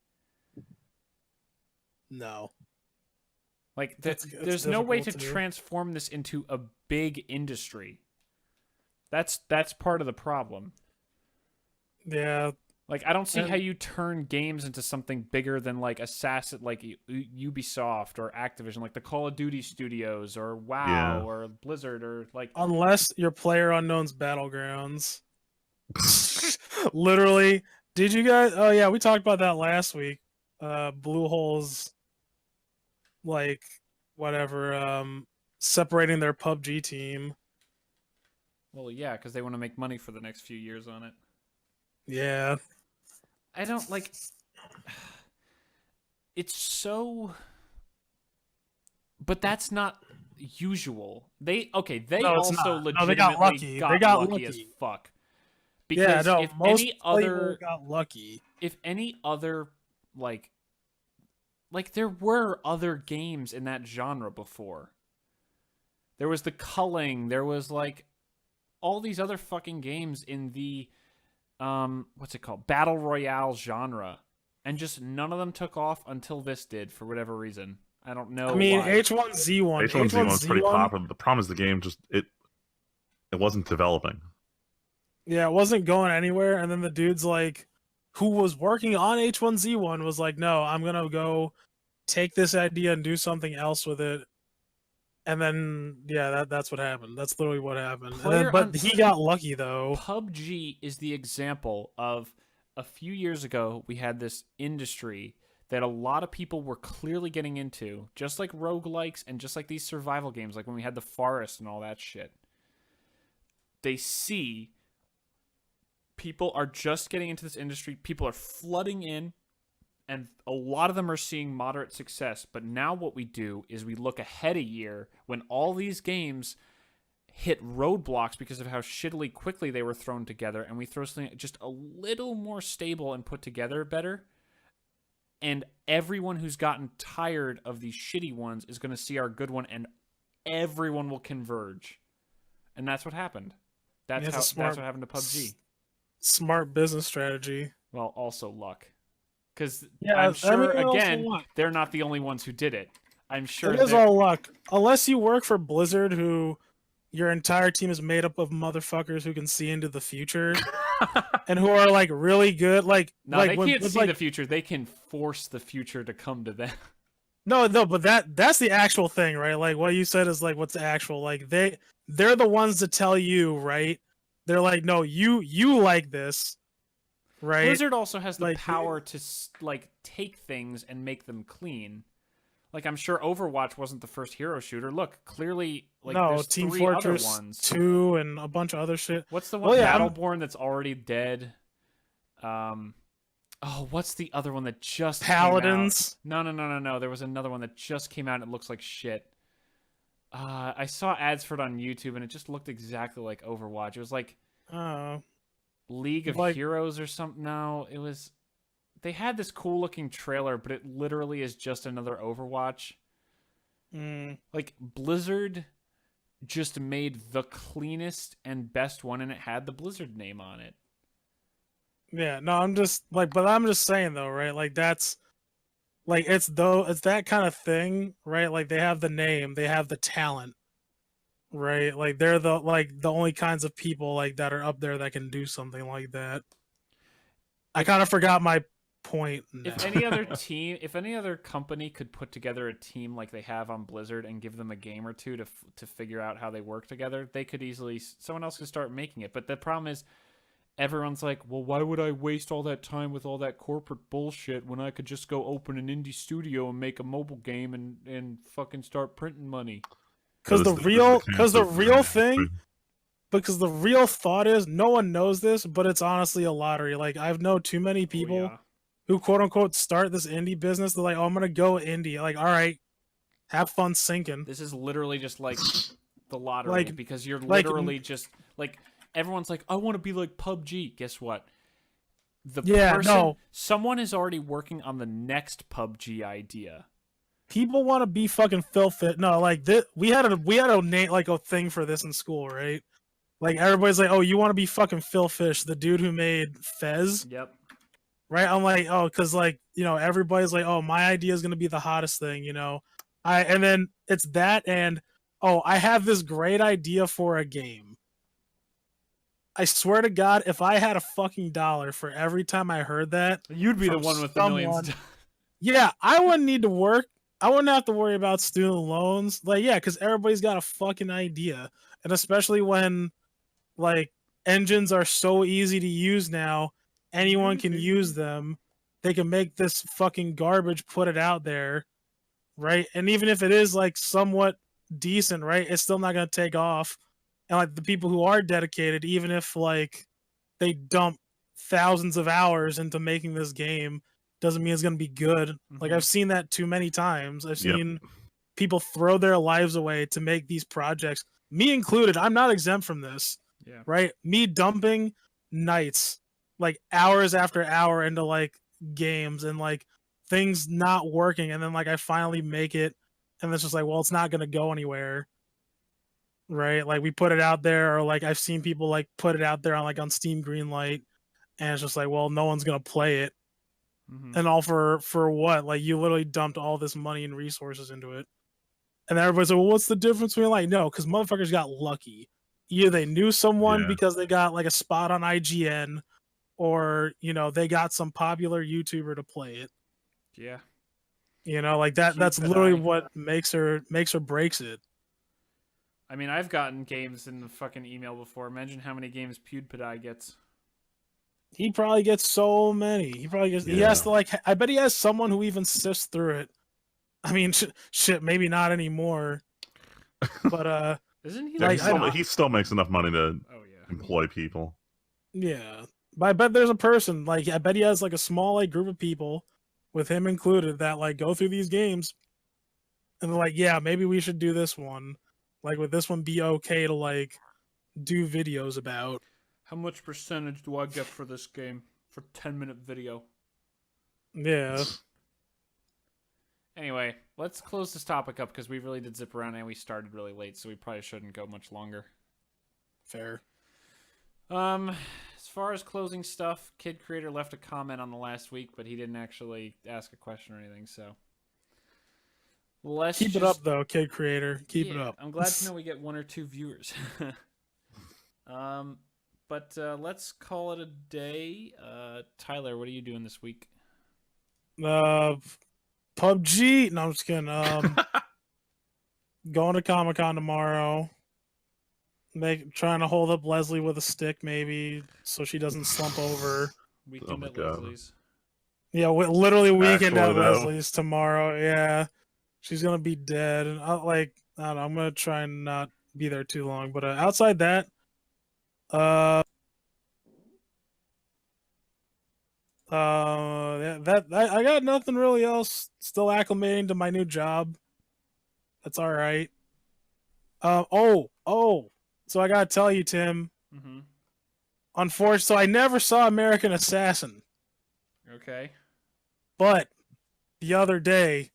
No. Like, there's no way to transform this into a big industry. That's part of the problem. Yeah. Like, I don't see how you turn games into something bigger than, like, Assassin, like, Ubisoft or Activision, like the Call of Duty studios or WoW or Blizzard or, like... Unless you're PlayerUnknown's Battlegrounds. Literally. Did you guys... Oh, yeah, we talked about that last week. Bluehole's, like, whatever, separating their PUBG team. Well, yeah, because they want to make money for the next few years on it. Yeah. I don't like. It's so. But that's not usual. They also legitimately they got lucky. Got lucky as fuck. Because if most any other got lucky. If any other like there were other games in that genre before. There was the culling. There was like all these other fucking games in the what's it called? Battle Royale genre. And just none of them took off until this did for whatever reason. I don't know. I mean, why. H1Z1. H1Z1's pretty popular. The problem is the game just it wasn't developing. Yeah, it wasn't going anywhere, and then the dude's like who was working on H1Z1 was like, no, I'm gonna go take this idea and do something else with it. And then yeah, that's what happened. That's literally what happened. And then, but he got lucky though. PUBG is the example of a few years ago we had this industry that a lot of people were clearly getting into, just like roguelikes and just like these survival games, like when we had the Forest and all that shit. They see people are just getting into this industry, people are flooding in, and a lot of them are seeing moderate success. But now what we do is we look ahead a year when all these games hit roadblocks because of how shittily quickly they were thrown together, and we throw something just a little more stable and put together better. And everyone who's gotten tired of these shitty ones is going to see our good one, and everyone will converge. And that's what happened. That's what happened to PUBG. Smart business strategy. Well, also luck. Because yeah, I'm sure, again, they're not the only ones who did it. I'm sure it is all luck. Unless you work for Blizzard, who your entire team is made up of motherfuckers who can see into the future and who are like really good. Like, no, they can't see the future. They can force the future to come to them. No, but that's the actual thing, right? Like what you said is like what's the actual, like they're the ones to tell you, right? They're like, no, you like this, right? Blizzard also has the power to like take things and make them clean. Like I'm sure Overwatch wasn't the first hero shooter. Look, clearly, like there's Team 3 Fortress other ones. 2 and a bunch of other shit. What's the one Battleborn that's already dead? What's the other one that just Paladins? came out? No. There was another one that just came out and it looks like shit. I saw ads for it on YouTube and it just looked exactly like Overwatch. It was like League of Heroes or something. No, it was. They had this cool looking trailer, but it literally is just another Overwatch. Like Blizzard just made the cleanest and best one, and it had the Blizzard name on it. Yeah, no, I'm just saying though, right? Like that's like it's that kind of thing, right? Like they have the name, they have the talent, right? Like they're the only kinds of people like that are up there that can do something like that. I kind of forgot my point now. If any other company could put together a team like they have on Blizzard and give them a game or two to figure out how they work together, they could easily, someone else could start making it. But the problem is everyone's like, well, why would I waste all that time with all that corporate bullshit when I could just go open an indie studio and make a mobile game and fucking start printing money? Because the real thought is, no one knows this, but it's honestly a lottery. Like I've known too many people who quote unquote start this indie business. They're like, oh, I'm gonna go indie. Like, all right, have fun sinking. This is literally just like the lottery, because you're literally just like, everyone's like, I want to be like PUBG. Guess what? Someone is already working on the next PUBG idea. People want to be fucking filthy. No, like this, we had a name, like a thing for this in school, right? Like everybody's like, oh, you want to be fucking Phil Fish, the dude who made Fez. Yep. Right? I'm like, oh, because like, you know, everybody's like, oh, my idea is gonna be the hottest thing, you know. And then it's that, and oh, I have this great idea for a game. I swear to God, if I had a fucking dollar for every time I heard that, you'd be the one with the millions. Yeah, I wouldn't need to work. I wouldn't have to worry about student loans. Like, yeah, because everybody's got a fucking idea. And especially when, like, engines are so easy to use now, anyone can use them. They can make this fucking garbage, put it out there, right? And even if it is, like, somewhat decent, right, it's still not going to take off. And, like, the people who are dedicated, even if, like, they dump thousands of hours into making this game, doesn't mean it's going to be good. Like, I've seen that too many times. I've seen people throw their lives away to make these projects. Me included, I'm not exempt from this. Yeah. Right? Me dumping nights, like, hours after hour into, like, games and, like, things not working. And then, like, I finally make it. And it's just like, well, it's not going to go anywhere. Right? Like, we put it out there, or, like, I've seen people, like, put it out there on, like, on Steam Greenlight. And it's just like, well, no one's going to play it. And all for what? Like, you literally dumped all this money and resources into it. And everybody's like, well, what's the difference between, like, no, because motherfuckers got lucky. Either they knew someone because they got, like, a spot on IGN, or they got some popular YouTuber to play it. Yeah. Like that's literally Cuphead. what makes or breaks it. I mean, I've gotten games in the fucking email before. Imagine how many games PewDiePie gets. He probably gets so many. He probably gets. He has to I bet he has someone who even sifts through it. I mean, shit, maybe not anymore. But Isn't he? He still makes enough money to employ people. Yeah, but I bet there's a person I bet he has a small group of people, with him included, that go through these games, and they're yeah, maybe we should do this one. Would this one be okay to do videos about? How much percentage do I get for this game for 10-minute video? Yeah. Anyway, let's close this topic up because we really did zip around and we started really late, so we probably shouldn't go much longer. Fair. As far as closing stuff, Kid Creator left a comment on the last week, but he didn't actually ask a question or anything, so let's keep it up though, Kid Creator. Keep it up. I'm glad to know we get 1 or 2 viewers. But let's call it a day. Tyler, what are you doing this week? PUBG. No, I'm just kidding. Going to Comic-Con tomorrow. Trying to hold up Leslie with a stick, maybe, so she doesn't slump over. Weekend at Leslie's. Yeah, literally weekend at Leslie's tomorrow. Yeah, she's gonna be dead, and I don't know. I'm gonna try and not be there too long. But outside that, I got nothing really else. Still acclimating to my new job. That's all right. So I gotta tell you, Tim. Mm-hmm. Unfortunately, so I never saw American Assassin. Okay. But the other day,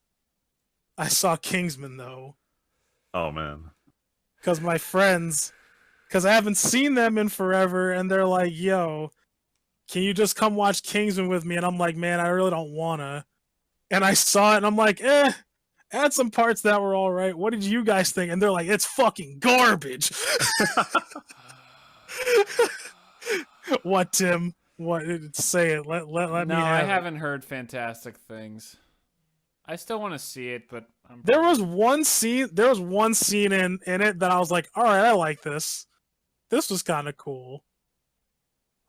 I saw Kingsman though. Oh man. Because my friends, I haven't seen them in forever, and they're like, "Yo, can you just come watch Kingsman with me?" And I'm like, "Man, I really don't wanna." And I saw it, and I'm like, had some parts that were all right. What did you guys think? And they're like, "It's fucking garbage." What, Tim? What? Say it. Let me have No, I it. haven't heard fantastic things. I still want to see it, but there was one scene in it that I was like, all right, I like this. This was kind of cool.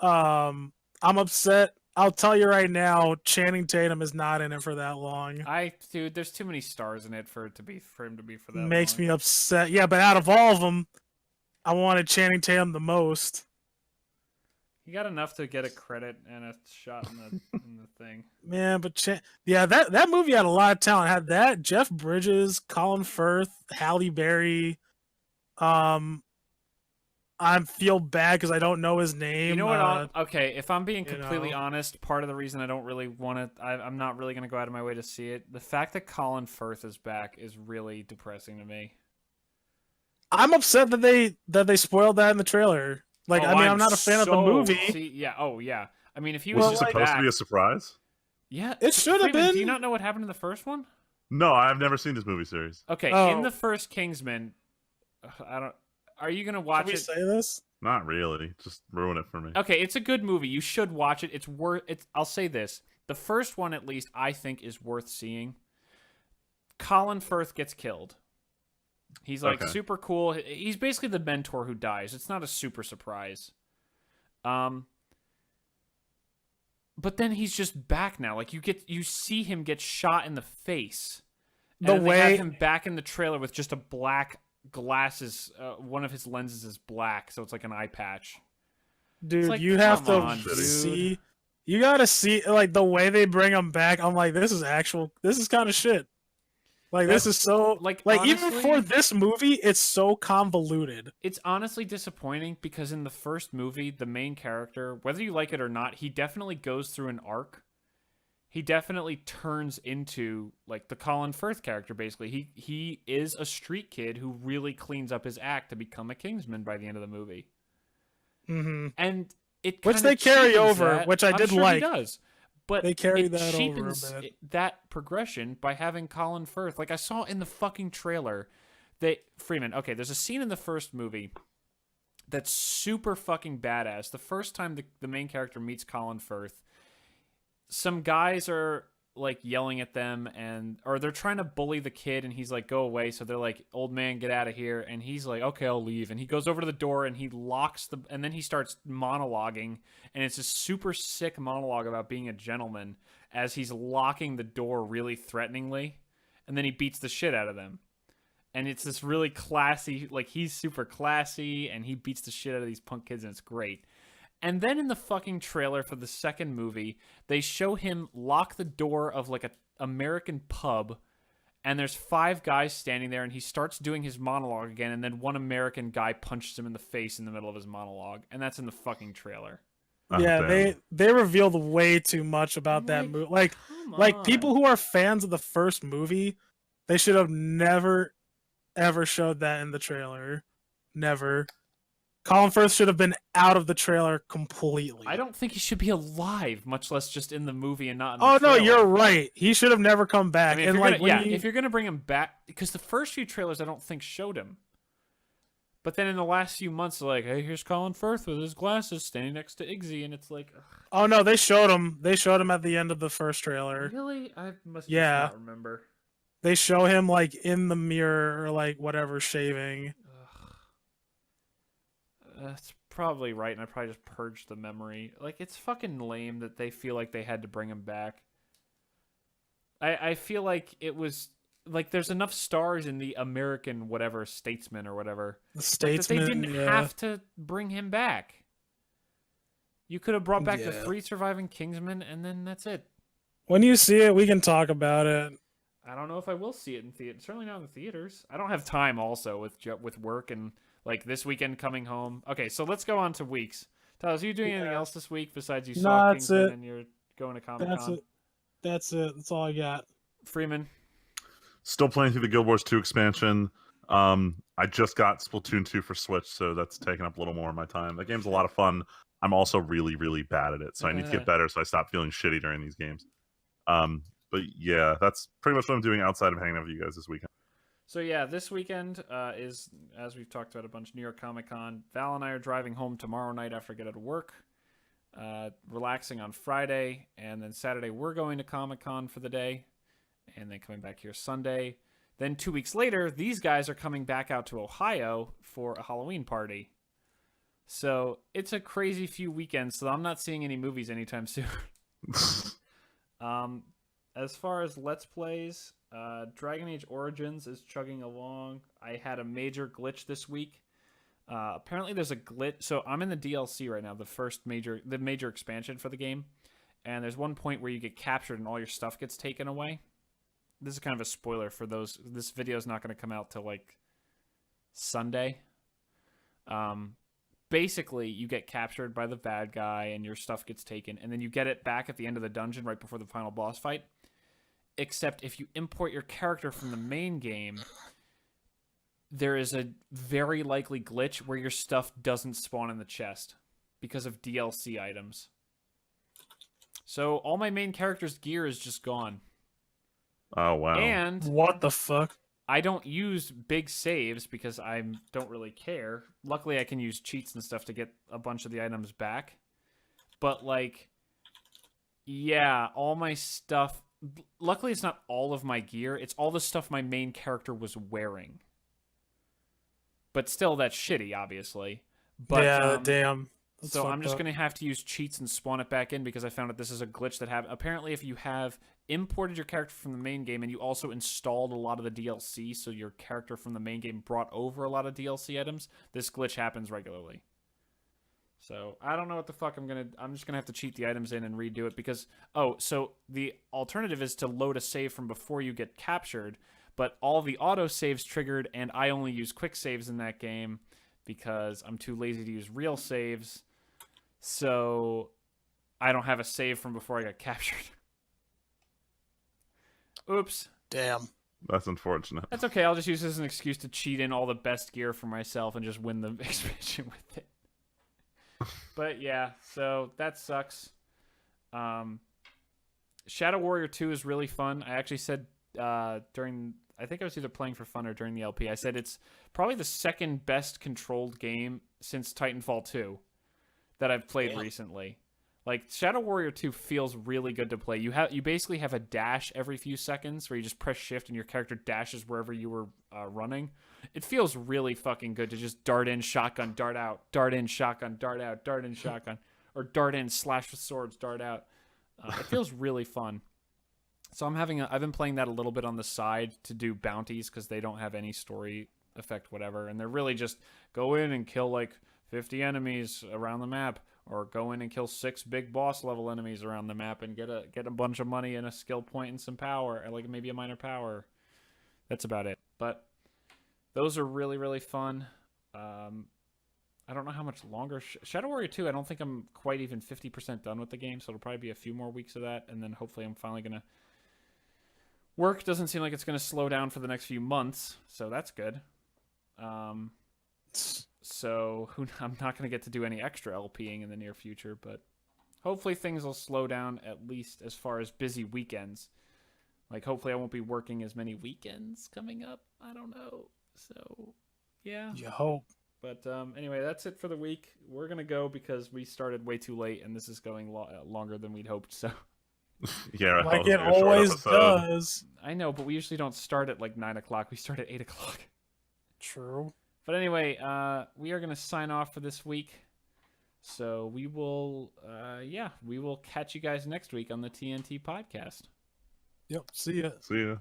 I'm upset. I'll tell you right now, Channing Tatum is not in it for that long. Dude, there's too many stars in it for him to be for that Makes long. me upset. Yeah, but out of all of them, I wanted Channing Tatum the most. He got enough to get a credit and a shot in the thing. Man, but that movie had a lot of talent. It had that, Jeff Bridges, Colin Firth, Halle Berry. I feel bad because I don't know his name. You know what? Okay, if I'm being completely honest, part of the reason I don't really want to, I'm not really going to go out of my way to see it. The fact that Colin Firth is back is really depressing to me. I'm upset that they spoiled that in the trailer. I'm not a fan of the movie. Yeah. I mean, if he was he supposed to be a surprise? Yeah, it should have been. Do you not know what happened in the first one? No, I've never seen this movie series. Okay, in the first Kingsman, are you gonna watch it? Should we say this? Not really. Just ruin it for me. Okay, it's a good movie. You should watch it. It's worth. I'll say this: the first one, at least, I think, is worth seeing. Colin Firth gets killed. He's super cool. He's basically the mentor who dies. It's not a super surprise. But then he's just back now. You see him get shot in the face. They have him back in the trailer with just a black glasses. One of his lenses is black, so it's like an eye patch. Dude, you have to see. You gotta see the way they bring him back. I'm like, this is kind of shit. This is so honestly, even for this movie, it's so convoluted. It's honestly disappointing because in the first movie, the main character, whether you like it or not, he definitely goes through an arc. He definitely turns into the Colin Firth character. Basically, he is a street kid who really cleans up his act to become a Kingsman by the end of the movie. Mm-hmm. And which they carry over, which I did like. He does. But they carry that cheapens over a bit. That progression by having Colin Firth. I saw in the fucking trailer, Freeman. Okay, there's a scene in the first movie that's super fucking badass. The first time the main character meets Colin Firth, some guys are like yelling at them or they're trying to bully the kid, and he's like, go away. So they're like, old man, get out of here. And he's like, okay, I'll leave. And he goes over to the door and he locks and then he starts monologuing, and it's a super sick monologue about being a gentleman as he's locking the door really threateningly, and then he beats the shit out of them. And it's this really classy, like, he's super classy, and he beats the shit out of these punk kids, and it's great. And then in the fucking trailer for the second movie, they show him lock the door of, like, a American pub, and there's 5 guys standing there, and he starts doing his monologue again, and then one American guy punches him in the face in the middle of his monologue, and that's in the fucking trailer. Oh, Yeah, damn. they revealed way too much about that movie. Like people who are fans of the first movie, they should have never ever showed that in the trailer. Never. Colin Firth should have been out of the trailer completely. I don't think he should be alive, much less just in the movie and not in Oh the no, trailer. you're right. He should have never come back. I mean, and like, if you're gonna bring him back, because the first few trailers I don't think showed him. But then in the last few months, like, hey, here's Colin Firth with his glasses standing next to Iggsy, and it's like, ugh. Oh no, they showed him. They showed him at the end of the first trailer. Really? I must Yeah. just not remember. They show him like in the mirror or like whatever shaving. That's probably right, and I probably just purged the memory. Like, it's fucking lame that they feel like they had to bring him back. I feel like it was like there's enough stars in the American whatever statesman or whatever The that statesman. they didn't yeah. have to bring him back. You could have brought back the Yeah. 3 surviving Kingsmen, and then that's it. When you see it, we can talk about it. I don't know if I will see it in theater. Certainly not in the theaters. I don't have time also with work and like this weekend coming home. Okay, so let's go on to weeks. Tyler, are you doing anything else this week besides you saw that's Kingsman it. and you're going to Comic That's Con? it. That's it. That's all I got. Freeman. Still playing through the Guild Wars 2 expansion. I just got Splatoon 2 for Switch, so that's taking up a little more of my time. That game's a lot of fun. I'm also really, really bad at it, so I need to get better so I stop feeling shitty during these games. But yeah, that's pretty much what I'm doing outside of hanging out with you guys this weekend. So yeah, this weekend is, as we've talked about a bunch, New York Comic Con. Val and I are driving home tomorrow night after I get out of work, relaxing on Friday, and then Saturday we're going to Comic Con for the day, and then coming back here Sunday. Then 2 weeks later, these guys are coming back out to Ohio for a Halloween party. So it's a crazy few weekends, so I'm not seeing any movies anytime soon. As far as Let's Plays, Dragon Age Origins is chugging along. I had a major glitch this week. Apparently there's a glitch. So I'm in the DLC right now, the major expansion for the game. And there's one point where you get captured and all your stuff gets taken away. This is kind of a spoiler for those. This video is not going to come out till like Sunday. Basically, you get captured by the bad guy and your stuff gets taken. And then you get it back at the end of the dungeon right before the final boss fight. Except if you import your character from the main game, there is a very likely glitch where your stuff doesn't spawn in the chest because of DLC items. So all my main character's gear is just gone. Oh, wow. And What the fuck? I don't use big saves because I don't really care. Luckily, I can use cheats and stuff to get a bunch of the items back. But, like, yeah, all my stuff... Luckily, it's not all of my gear. It's all the stuff my main character was wearing. But still, that's shitty, obviously. But, yeah, damn. That's so I'm fucked just up. going to have to use cheats and spawn it back in because I found that this is a glitch that apparently if you have imported your character from the main game and you also installed a lot of the DLC, so your character from the main game brought over a lot of DLC items, this glitch happens regularly. So I don't know what the fuck I'm just gonna have to cheat the items in and redo it because so the alternative is to load a save from before you get captured, but all the auto saves triggered and I only use quick saves in that game because I'm too lazy to use real saves. So I don't have a save from before I got captured. Oops. Damn. That's unfortunate. That's okay. I'll just use this as an excuse to cheat in all the best gear for myself and just win the expansion with it. But yeah, so that sucks. Shadow Warrior 2 is really fun. I actually said during I think I was either playing for fun or during the LP. I said it's probably the second best controlled game since Titanfall 2 that I've played recently. Like Shadow Warrior 2 feels really good to play. You basically have a dash every few seconds where you just press shift and your character dashes wherever you were running. It feels really fucking good to just dart in, shotgun, dart out, dart in, shotgun, dart out, dart in, shotgun, or dart in, slash with swords, dart out. It feels really fun. So I've been playing that a little bit on the side to do bounties because they don't have any story effect, whatever, and they're really just go in and kill like 50 enemies around the map, or go in and kill 6 big boss level enemies around the map and get a bunch of money and a skill point and some power, or like maybe a minor power. That's about it. But those are really, really fun. I don't know how much longer. Shadow Warrior 2, I don't think I'm quite even 50% done with the game, so it'll probably be a few more weeks of that, and then hopefully I'm finally going to... Work doesn't seem like it's going to slow down for the next few months, so that's good. So I'm not going to get to do any extra LPing in the near future, but hopefully things will slow down at least as far as busy weekends. Like, hopefully I won't be working as many weekends coming up. I don't know. So, yeah. You hope. But anyway, that's it for the week. We're going to go because we started way too late, and this is going longer than we'd hoped, so... Yeah, like it always does. I know, but we usually don't start at like 9 o'clock. We start at 8 o'clock. True. But anyway, we are going to sign off for this week. So we will, we will catch you guys next week on the TNT podcast. Yep. See ya. See ya.